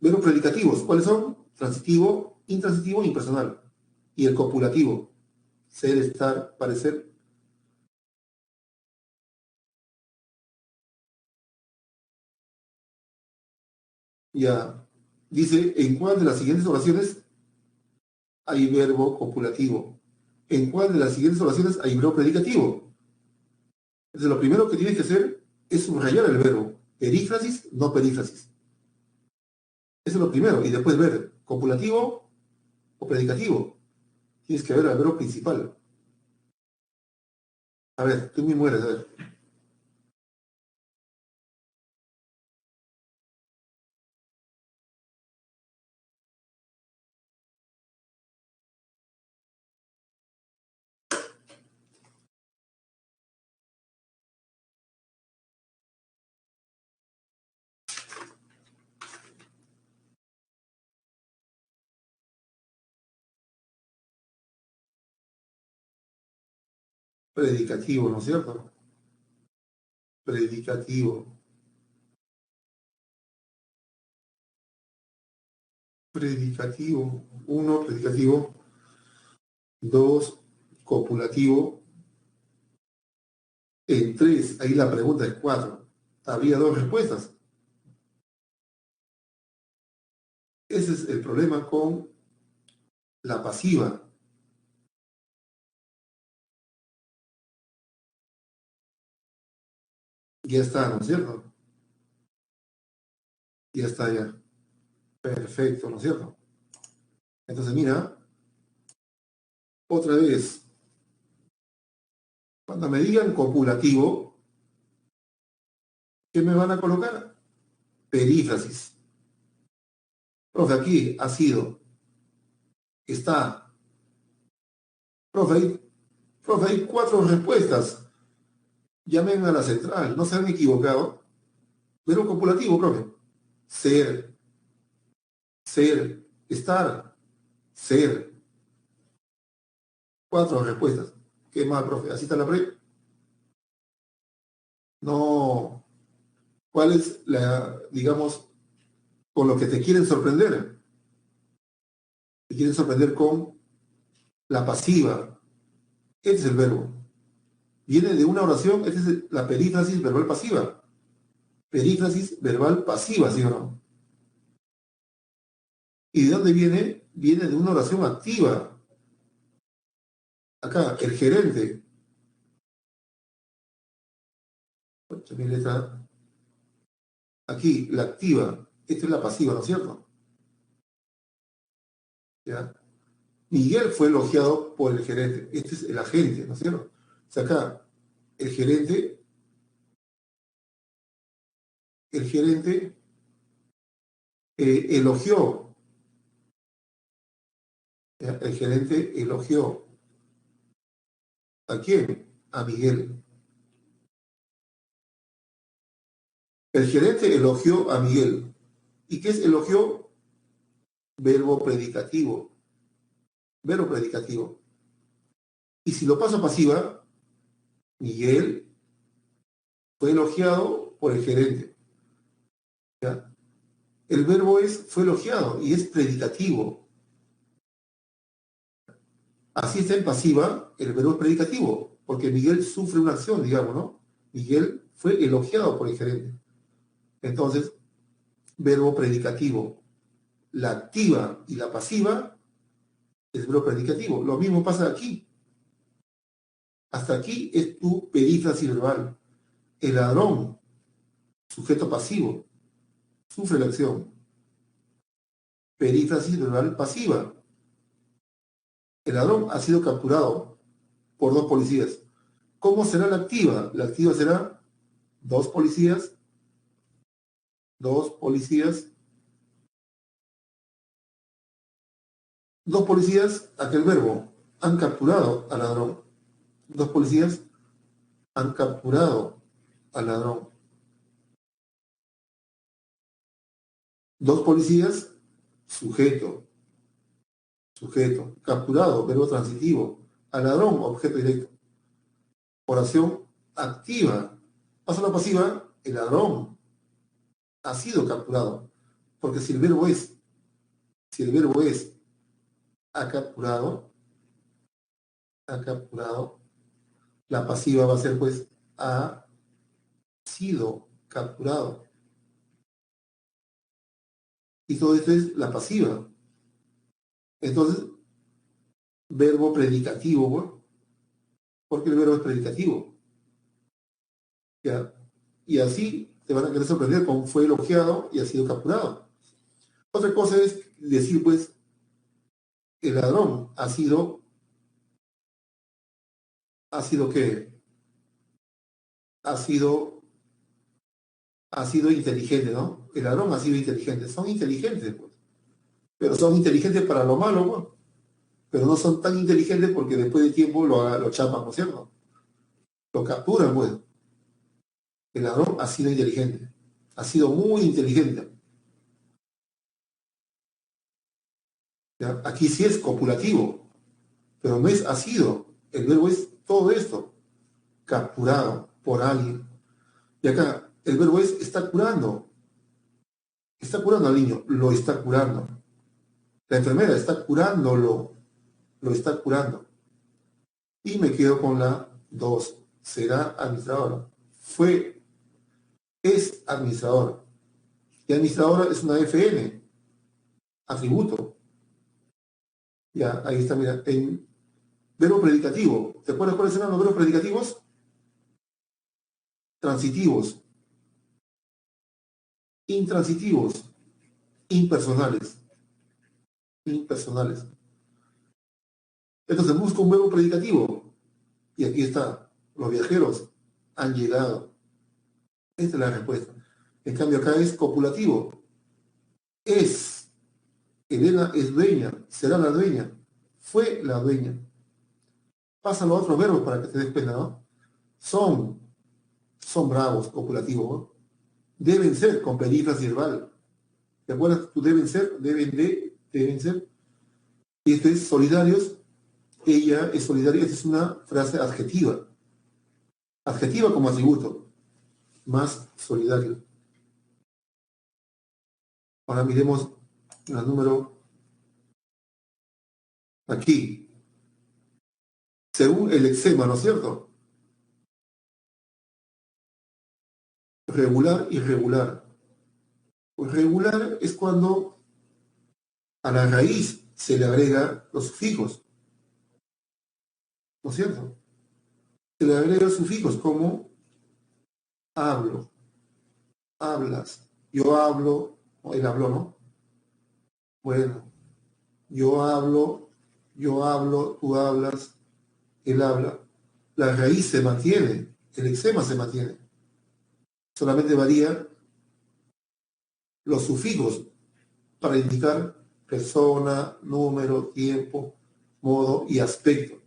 verbos predicativos. ¿Cuáles son? Transitivo, intransitivo e impersonal. Y el copulativo. Ser, estar, parecer. Ya. Dice, ¿en cuál de las siguientes oraciones hay verbo copulativo? ¿En cuál de las siguientes oraciones hay verbo predicativo? Entonces, lo primero que tienes que hacer es subrayar el verbo. Perífrasis, no perífrasis. Eso es lo primero. Y después ver copulativo o predicativo. Tienes que ver el verbo principal. A ver, tú me mueres, a ver. Predicativo, ¿no es cierto? Predicativo. Predicativo. 1, predicativo. 2, copulativo. En 3, ahí la pregunta es 4. Había 2 respuestas. Ese es el problema con la pasiva. Ya está, ¿no es cierto? Ya está, ya. Perfecto, ¿no es cierto? Entonces, mira, otra vez, cuando me digan copulativo, ¿qué me van a colocar? Perífrasis. Profe, aquí ha sido, está. Profe, hay 4 respuestas. Llamen a la central, no se han equivocado. Verbo copulativo, profe. Ser, ser, estar, ser. 4 respuestas. ¿Qué más, profe? ¿Así está la pre? No. ¿Cuál es la, digamos, con lo que te quieren sorprender? Te quieren sorprender con la pasiva. Este es el verbo. Viene de una oración, esta es la perífrasis verbal pasiva. Perífrasis verbal pasiva, ¿sí o no? ¿Y de dónde viene? Viene de una oración activa. Acá, el gerente. Mi letra. Aquí, la activa. Esta es la pasiva, ¿no es cierto? ¿Ya? Miguel fue elogiado por el gerente. Este es el agente, ¿no es cierto? O sea, acá, el gerente elogió, ¿ya? El gerente elogió. ¿A quién? A Miguel. El gerente elogió a Miguel. ¿Y qué es elogió? Verbo predicativo. Verbo predicativo. Y si lo paso a pasiva, Miguel fue elogiado por el gerente. ¿Ya? El verbo fue elogiado y es predicativo. Así está en pasiva, el verbo es predicativo, porque Miguel sufre una acción, digamos, ¿no? Miguel fue elogiado por el gerente. Entonces, verbo predicativo. La activa y la pasiva es verbo predicativo. Lo mismo pasa aquí. Hasta aquí es tu perífrasis verbal. El ladrón, sujeto pasivo, sufre la acción. Perífrasis verbal pasiva. El ladrón ha sido capturado por 2 policías. ¿Cómo será la activa? La activa será 2 policías, 2 policías, 2 policías, aquel verbo, han capturado al ladrón. 2 policías han capturado al ladrón. 2 policías, sujeto, sujeto, capturado, verbo transitivo, al ladrón, objeto directo. Oración activa. Paso a la pasiva, el ladrón ha sido capturado. Porque si el verbo es ha capturado, la pasiva va a ser pues ha sido capturado. Y todo esto es la pasiva. Entonces, verbo predicativo, ¿no? Porque el verbo es predicativo. ¿Ya? Y así te van a querer sorprender con fue elogiado y ha sido capturado. Otra cosa es decir, pues, el ladrón ¿ha sido qué? Ha sido inteligente, ¿no? El ladrón ha sido inteligente. Son inteligentes, pues. Pero son inteligentes para lo malo, pues. Pero no son tan inteligentes porque después de tiempo lo chapan, ¿no es cierto? Lo capturan, pues. El ladrón ha sido inteligente. Ha sido muy inteligente. ¿Ya? Aquí sí es copulativo, pero no es ha sido. El verbo es todo esto. Capturado por alguien. Y acá el verbo es está curando. Está curando al niño. Lo está curando. La enfermera está curándolo. Lo está curando. Y me quedo con la 2. Será administrador. Es administrador. Y administradora es una FN. Atributo. Ya, ahí está, mira. En verbo predicativo. ¿Te acuerdas cuáles eran los verbos predicativos? Transitivos. Intransitivos. Impersonales. Impersonales. Entonces busco un verbo predicativo. Y aquí está. Los viajeros han llegado. Esta es la respuesta. En cambio acá es copulativo. Es. Elena es dueña. Será la dueña. Fue la dueña. Pasan los otros verbos para que te des cuenta, ¿no? Son bravos, copulativos, ¿no? Deben ser, con perífrasis verbal. ¿Te acuerdas? Tú deben ser. Y esto es solidarios. Ella es solidaria. Esta es una frase adjetiva. Adjetiva como atributo. Más solidario. Ahora miremos el número aquí. Según el lexema, ¿no es cierto? Regular, irregular. Pues regular es cuando a la raíz se le agrega los sufijos, ¿no es cierto? Se le agrega sufijos como hablo, hablas, yo hablo, o él habló, ¿no? Bueno, yo hablo, yo hablo, tú hablas, él habla. La raíz se mantiene, el lexema se mantiene. Solamente varía los sufijos para indicar persona, número, tiempo, modo y aspecto.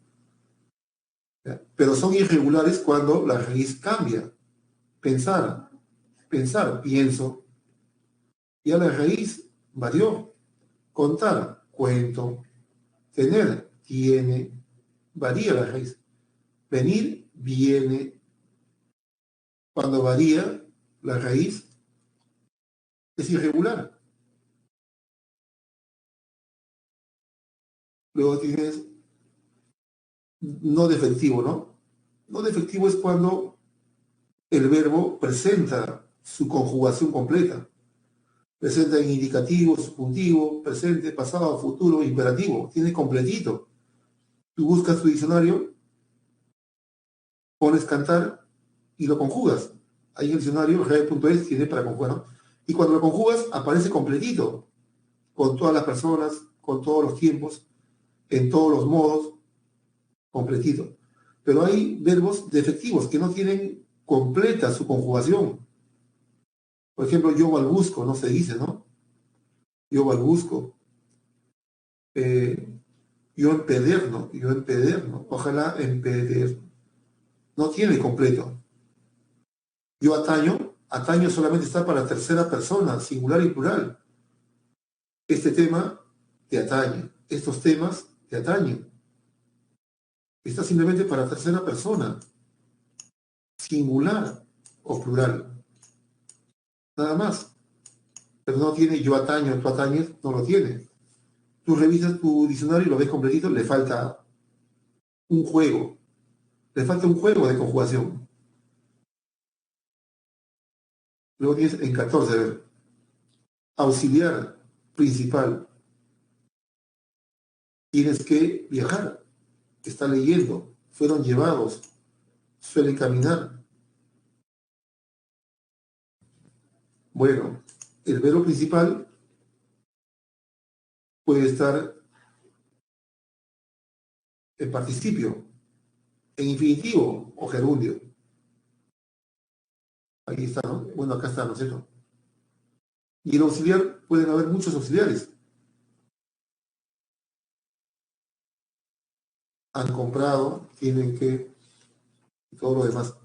¿Ya? Pero son irregulares cuando la raíz cambia. Pensar, pienso. Ya la raíz varió. Contar, cuento. Tener, tiene. Varía la raíz. Venir, viene. Cuando varía la raíz, es irregular. Luego tienes no defectivo, ¿no? No defectivo es cuando el verbo presenta su conjugación completa. Presenta en indicativo, subjuntivo, presente, pasado, futuro, imperativo. Tiene completito. Tú buscas tu diccionario, pones cantar y lo conjugas. Ahí en el diccionario, red.es tiene para conjugar, ¿no? Y cuando lo conjugas, aparece completito, con todas las personas, con todos los tiempos, en todos los modos, completito. Pero hay verbos defectivos que no tienen completa su conjugación. Por ejemplo, yo balbusco, no se dice, ¿no? Yo balbusco. Yo empederno, ojalá empederno. No tiene completo. Yo ataño solamente está para tercera persona, singular y plural. Este tema te atañe, estos temas te atañen. Está simplemente para tercera persona, singular o plural. Nada más. Pero no tiene yo ataño, tú atañes, no lo tiene. Tú revisas tu diccionario y lo ves completito, le falta un juego. Le falta un juego de conjugación. Luego tienes en 14, a ver, auxiliar, principal. Tienes que viajar. Está leyendo. Fueron llevados. Suelen caminar. Bueno, el verbo principal puede estar en participio, en infinitivo o gerundio. Ahí está, ¿no? Bueno, acá está, ¿no es cierto? Y el auxiliar, pueden haber muchos auxiliares. Han comprado, tienen que, y todo lo demás.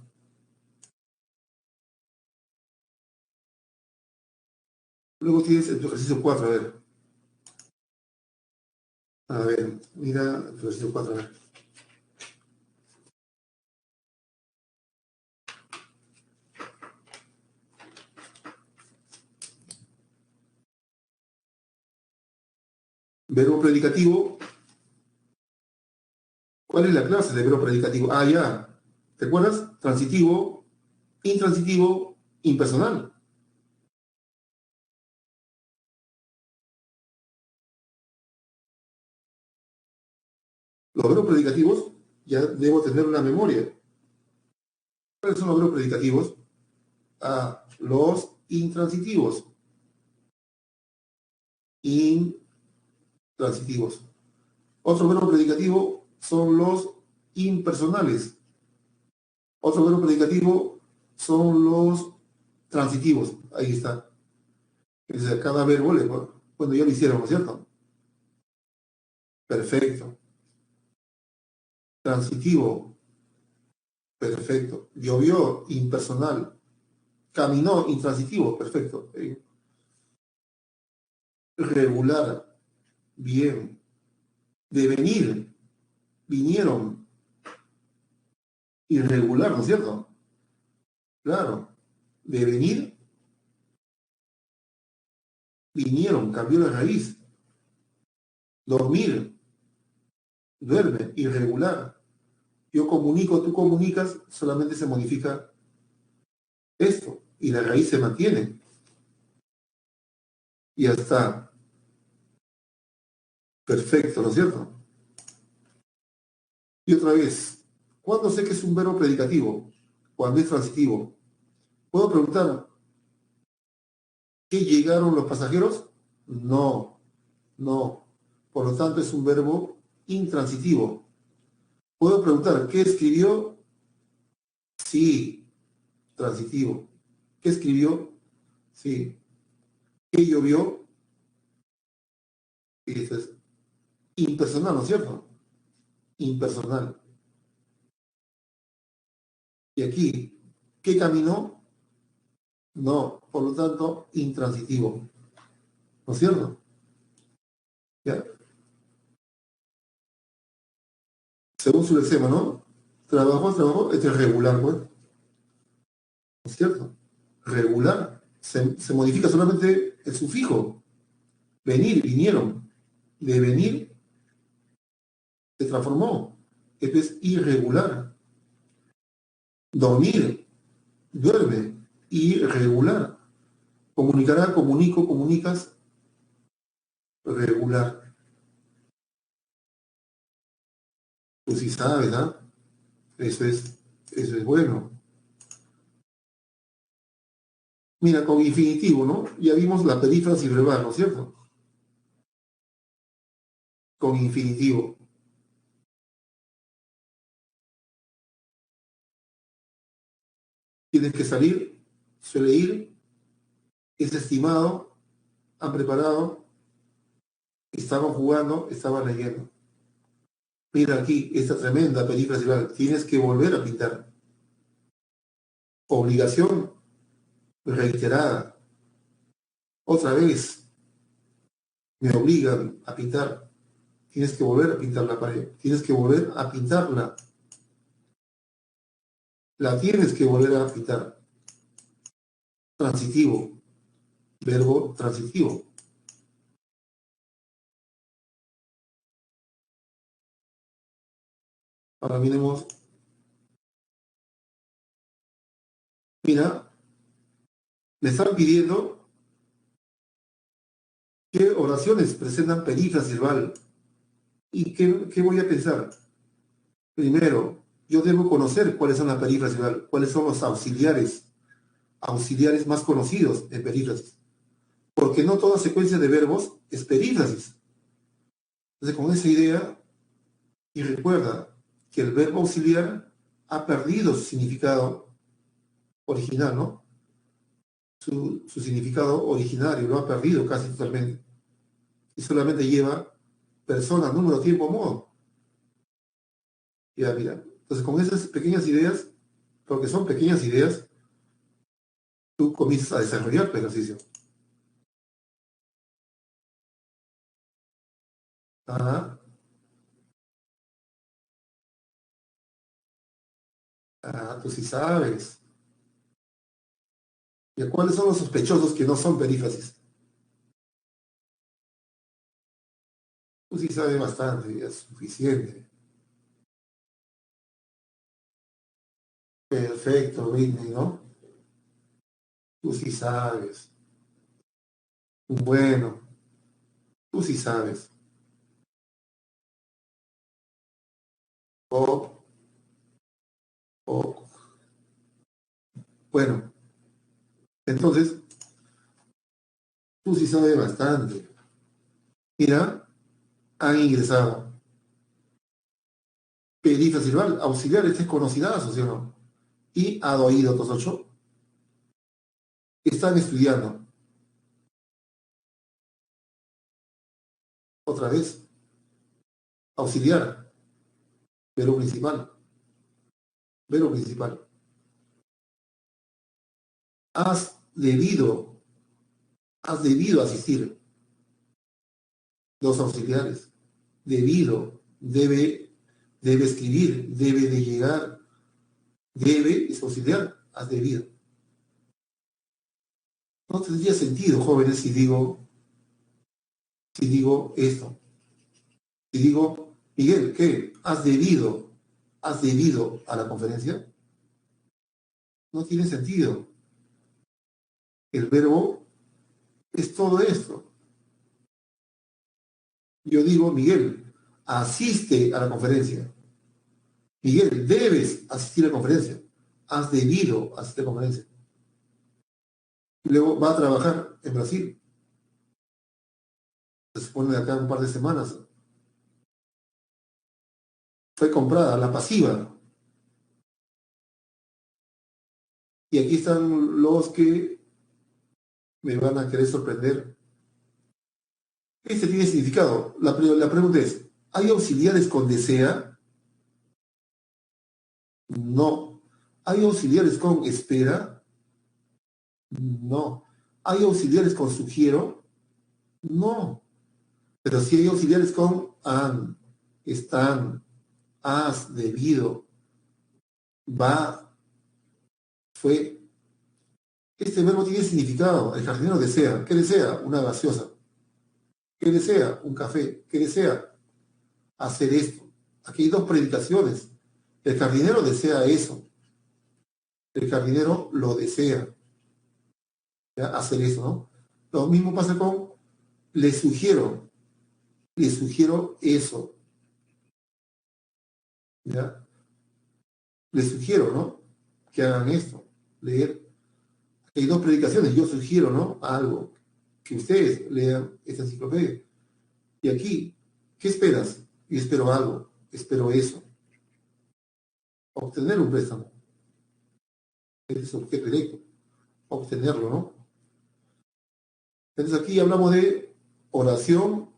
Luego tienes el ejercicio 4, a ver. A ver, mira el ejercicio 4, a ver. Verbo predicativo. ¿Cuál es la clase de verbo predicativo? Ah, ya. ¿Te acuerdas? Transitivo, intransitivo, impersonal. Los verbos predicativos ya debo tener una memoria. ¿Cuáles son los verbos predicativos? Ah, los intransitivos. Intransitivos. Otro verbo predicativo son los impersonales. Otro verbo predicativo son los transitivos. Ahí está. Entonces, cada verbo, bueno, ya lo hicieron, ¿no es cierto? Perfecto. Transitivo. Perfecto. Llovió, impersonal. Caminó, intransitivo. Perfecto. Regular. Bien. Devenir. Vinieron. Irregular, ¿no es cierto? Claro. Devenir. Vinieron. Cambió la raíz. Dormir. Duerme. Irregular. Yo comunico, tú comunicas, solamente se modifica esto. Y la raíz se mantiene. Y ya está. Perfecto, ¿no es cierto? Y otra vez, ¿cuándo sé que es un verbo predicativo? Cuando es transitivo. ¿Puedo preguntar, ¿qué llegaron los pasajeros? No, no. Por lo tanto, es un verbo Intransitivo. Puedo preguntar, ¿qué escribió? Sí, transitivo. ¿Qué escribió? Sí. ¿Qué llovió? Y dices, impersonal, ¿no es cierto? Impersonal. Y aquí, ¿qué caminó? No, por lo tanto, intransitivo. ¿No es cierto? ¿Ya? Según su lexema, ¿no? Trabajó, este es regular, pues. ¿No es cierto? Regular. Se modifica solamente el sufijo. Venir, vinieron. De venir se transformó. Esto es irregular. Dormir, duerme, irregular. Comunicará, comunico, comunicas, regular. Pues sí sabes, ¿ah? Eso es bueno. Mira, con infinitivo, ¿no? Ya vimos la perífrasis verbal, ¿no es cierto? Con infinitivo. Tienes que salir, suele ir, es estimado, han preparado, estaban jugando, estaban leyendo. Mira aquí, esta tremenda perífrasis verbal. Tienes que volver a pintar. Obligación reiterada. Otra vez me obligan a pintar. Tienes que volver a pintar la pared. Tienes que volver a pintarla. La tienes que volver a pintar. Transitivo. Verbo transitivo. Ahora miremos. Mira, me están pidiendo qué oraciones presentan perífrasis verbal. ¿Y qué voy a pensar? Primero, yo debo conocer cuáles son las perífrasis verbal, cuáles son los auxiliares más conocidos en perífrasis. Porque no toda secuencia de verbos es perífrasis. Entonces, con esa idea, y recuerda que el verbo auxiliar ha perdido su significado original, ¿no? Su significado originario lo ha perdido casi totalmente. Y solamente lleva persona, número, tiempo, modo. Ya, mira. Entonces, con esas pequeñas ideas, porque son pequeñas ideas, tú comienzas a desarrollar tu ejercicio. Ah, tú sí sabes. ¿Y cuáles son los sospechosos que no son perífrasis? Tú sí sabes bastante, ya es suficiente. Perfecto, Whitney, ¿no? Tú sí sabes. Bueno, tú sí sabes. O, o, bueno, entonces, tú sí sabes bastante. Mira, han ingresado. Perífrasis verbal, auxiliar, este es conocidazo, ¿sí o no? Y ha oído otros ocho. Están estudiando. Otra vez, auxiliar, verbo principal, verbo principal. Has has debido asistir. Dos auxiliares. Debido, debe escribir, debe de llegar, debe es auxiliar, has debido. No tendría sentido, jóvenes, si digo esto. Si digo, Miguel, ¿qué? Has debido a la conferencia? No tiene sentido. El verbo es todo esto. Yo digo, Miguel, asiste a la conferencia. Miguel, debes asistir a la conferencia. Has debido asistir a la conferencia. Y luego va a trabajar en Brasil. Se supone de acá un par de semanas. fue comprada, la pasiva. Y aquí están los que me van a querer sorprender. Este tiene significado. La pregunta es, ¿hay auxiliares con desea? No. ¿Hay auxiliares con espera? No. ¿Hay auxiliares con sugiero? No. Pero sí hay auxiliares con han, están, has, debido, va, fue. Este verbo tiene significado. El jardinero desea. ¿Qué desea? Una gaseosa. ¿Qué desea? Un café. ¿Qué desea? Hacer esto. Aquí hay dos predicaciones. El jardinero desea eso. El jardinero lo desea. ¿Ya? Hacer eso, ¿no? Lo mismo pasa con le sugiero. Le sugiero eso. ¿Ya? Les sugiero, ¿no? Que hagan esto. Leer. Hay dos predicaciones. Yo sugiero, ¿no? Algo. Que ustedes lean esta enciclopedia. Y aquí, ¿qué esperas? Yo espero algo. Espero eso. Obtener un préstamo. Ese es objeto directo. Obtenerlo, ¿no? Entonces aquí hablamos de oración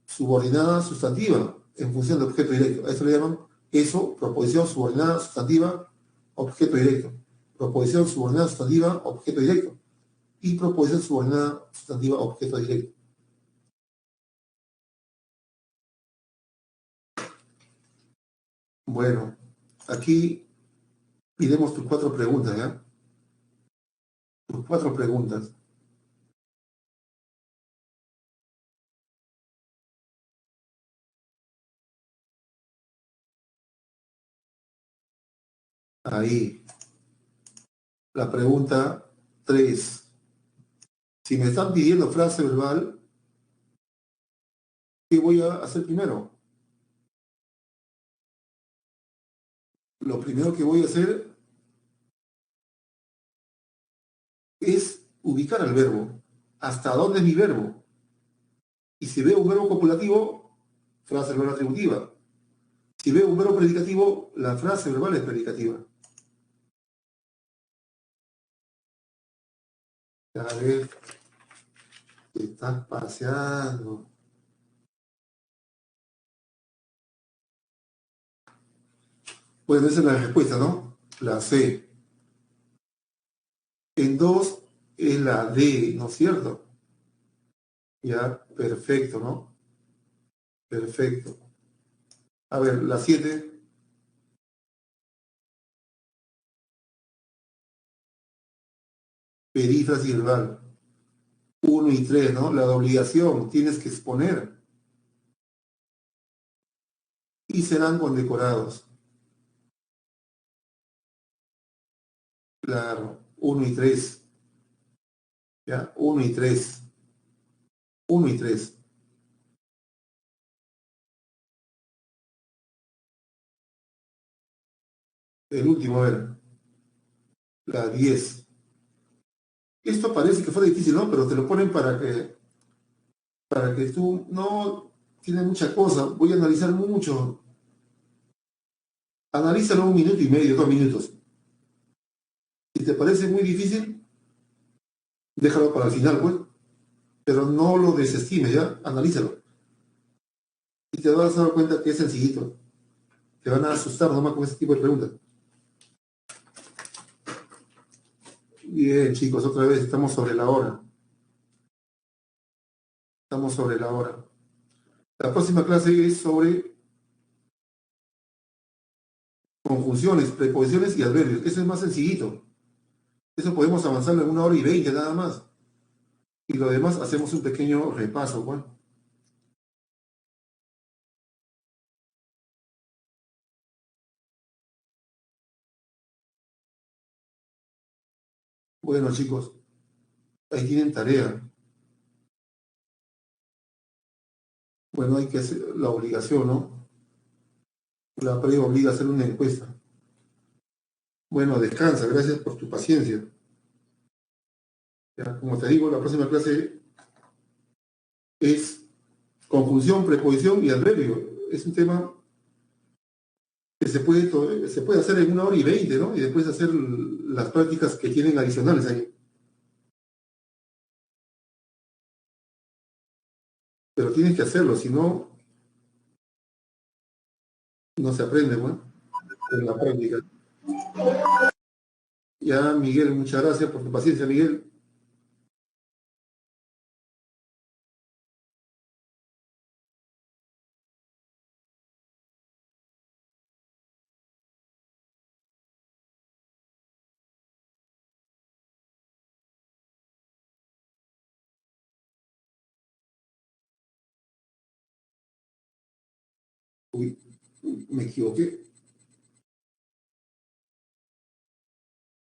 subordinada sustantiva en función de objeto directo. A eso le llaman eso, proposición subordinada sustantiva, objeto directo. Proposición subordinada sustantiva, objeto directo. Y proposición subordinada sustantiva, objeto directo. Bueno, aquí miremos tus 4 preguntas, ¿ya? Tus 4 preguntas. Ahí. La pregunta 3. Si me están pidiendo frase verbal, ¿qué voy a hacer primero? Lo primero que voy a hacer es ubicar al verbo. ¿Hasta dónde es mi verbo? Y si veo un verbo copulativo, frase verbal atributiva. Si veo un verbo predicativo, la frase verbal es predicativa. A ver, te estás paseando. Bueno, esa es la respuesta, ¿no? La C. En 2 es la D, ¿no es cierto? Ya, perfecto, ¿no? Perfecto. A ver, la 7. Perífrasis verbal. 1 y 3, ¿no? La de obligación, tienes que exponer. Y serán condecorados. Claro, 1 y 3. ¿Ya? 1 y 3. 1 y 3. El último, a ver. La 10. Esto parece que fue difícil, ¿no? Pero te lo ponen para que tú no tienes mucha cosa. Voy a analizar mucho. Analízalo 1 minuto y medio, 2 minutos. Si te parece muy difícil, déjalo para el final, pues. Pero no lo desestimes, ¿ya? Analízalo. Y te vas a dar cuenta que es sencillito. Te van a asustar nomás con ese tipo de preguntas. Bien, chicos, otra vez estamos sobre la hora. Estamos sobre la hora. La próxima clase es sobre conjunciones, preposiciones y adverbios. Eso es más sencillito. Eso podemos avanzarlo en 1 hora y 20 nada más. Y lo demás hacemos un pequeño repaso, bueno. Bueno, chicos, ahí tienen tarea. Bueno, hay que hacer la obligación, ¿no? La prueba obliga a hacer una encuesta. Bueno, descansa, gracias por tu paciencia. Ya, como te digo, la próxima clase es conjunción, preposición y adverbio. Es un tema que se puede hacer en 1 hora y 20, ¿no? Y después hacer las prácticas que tienen adicionales ahí. Pero tienes que hacerlo, si no, no se aprende, ¿no? En la práctica. Ya, Miguel, muchas gracias por tu paciencia, Miguel. Uy, me equivoqué.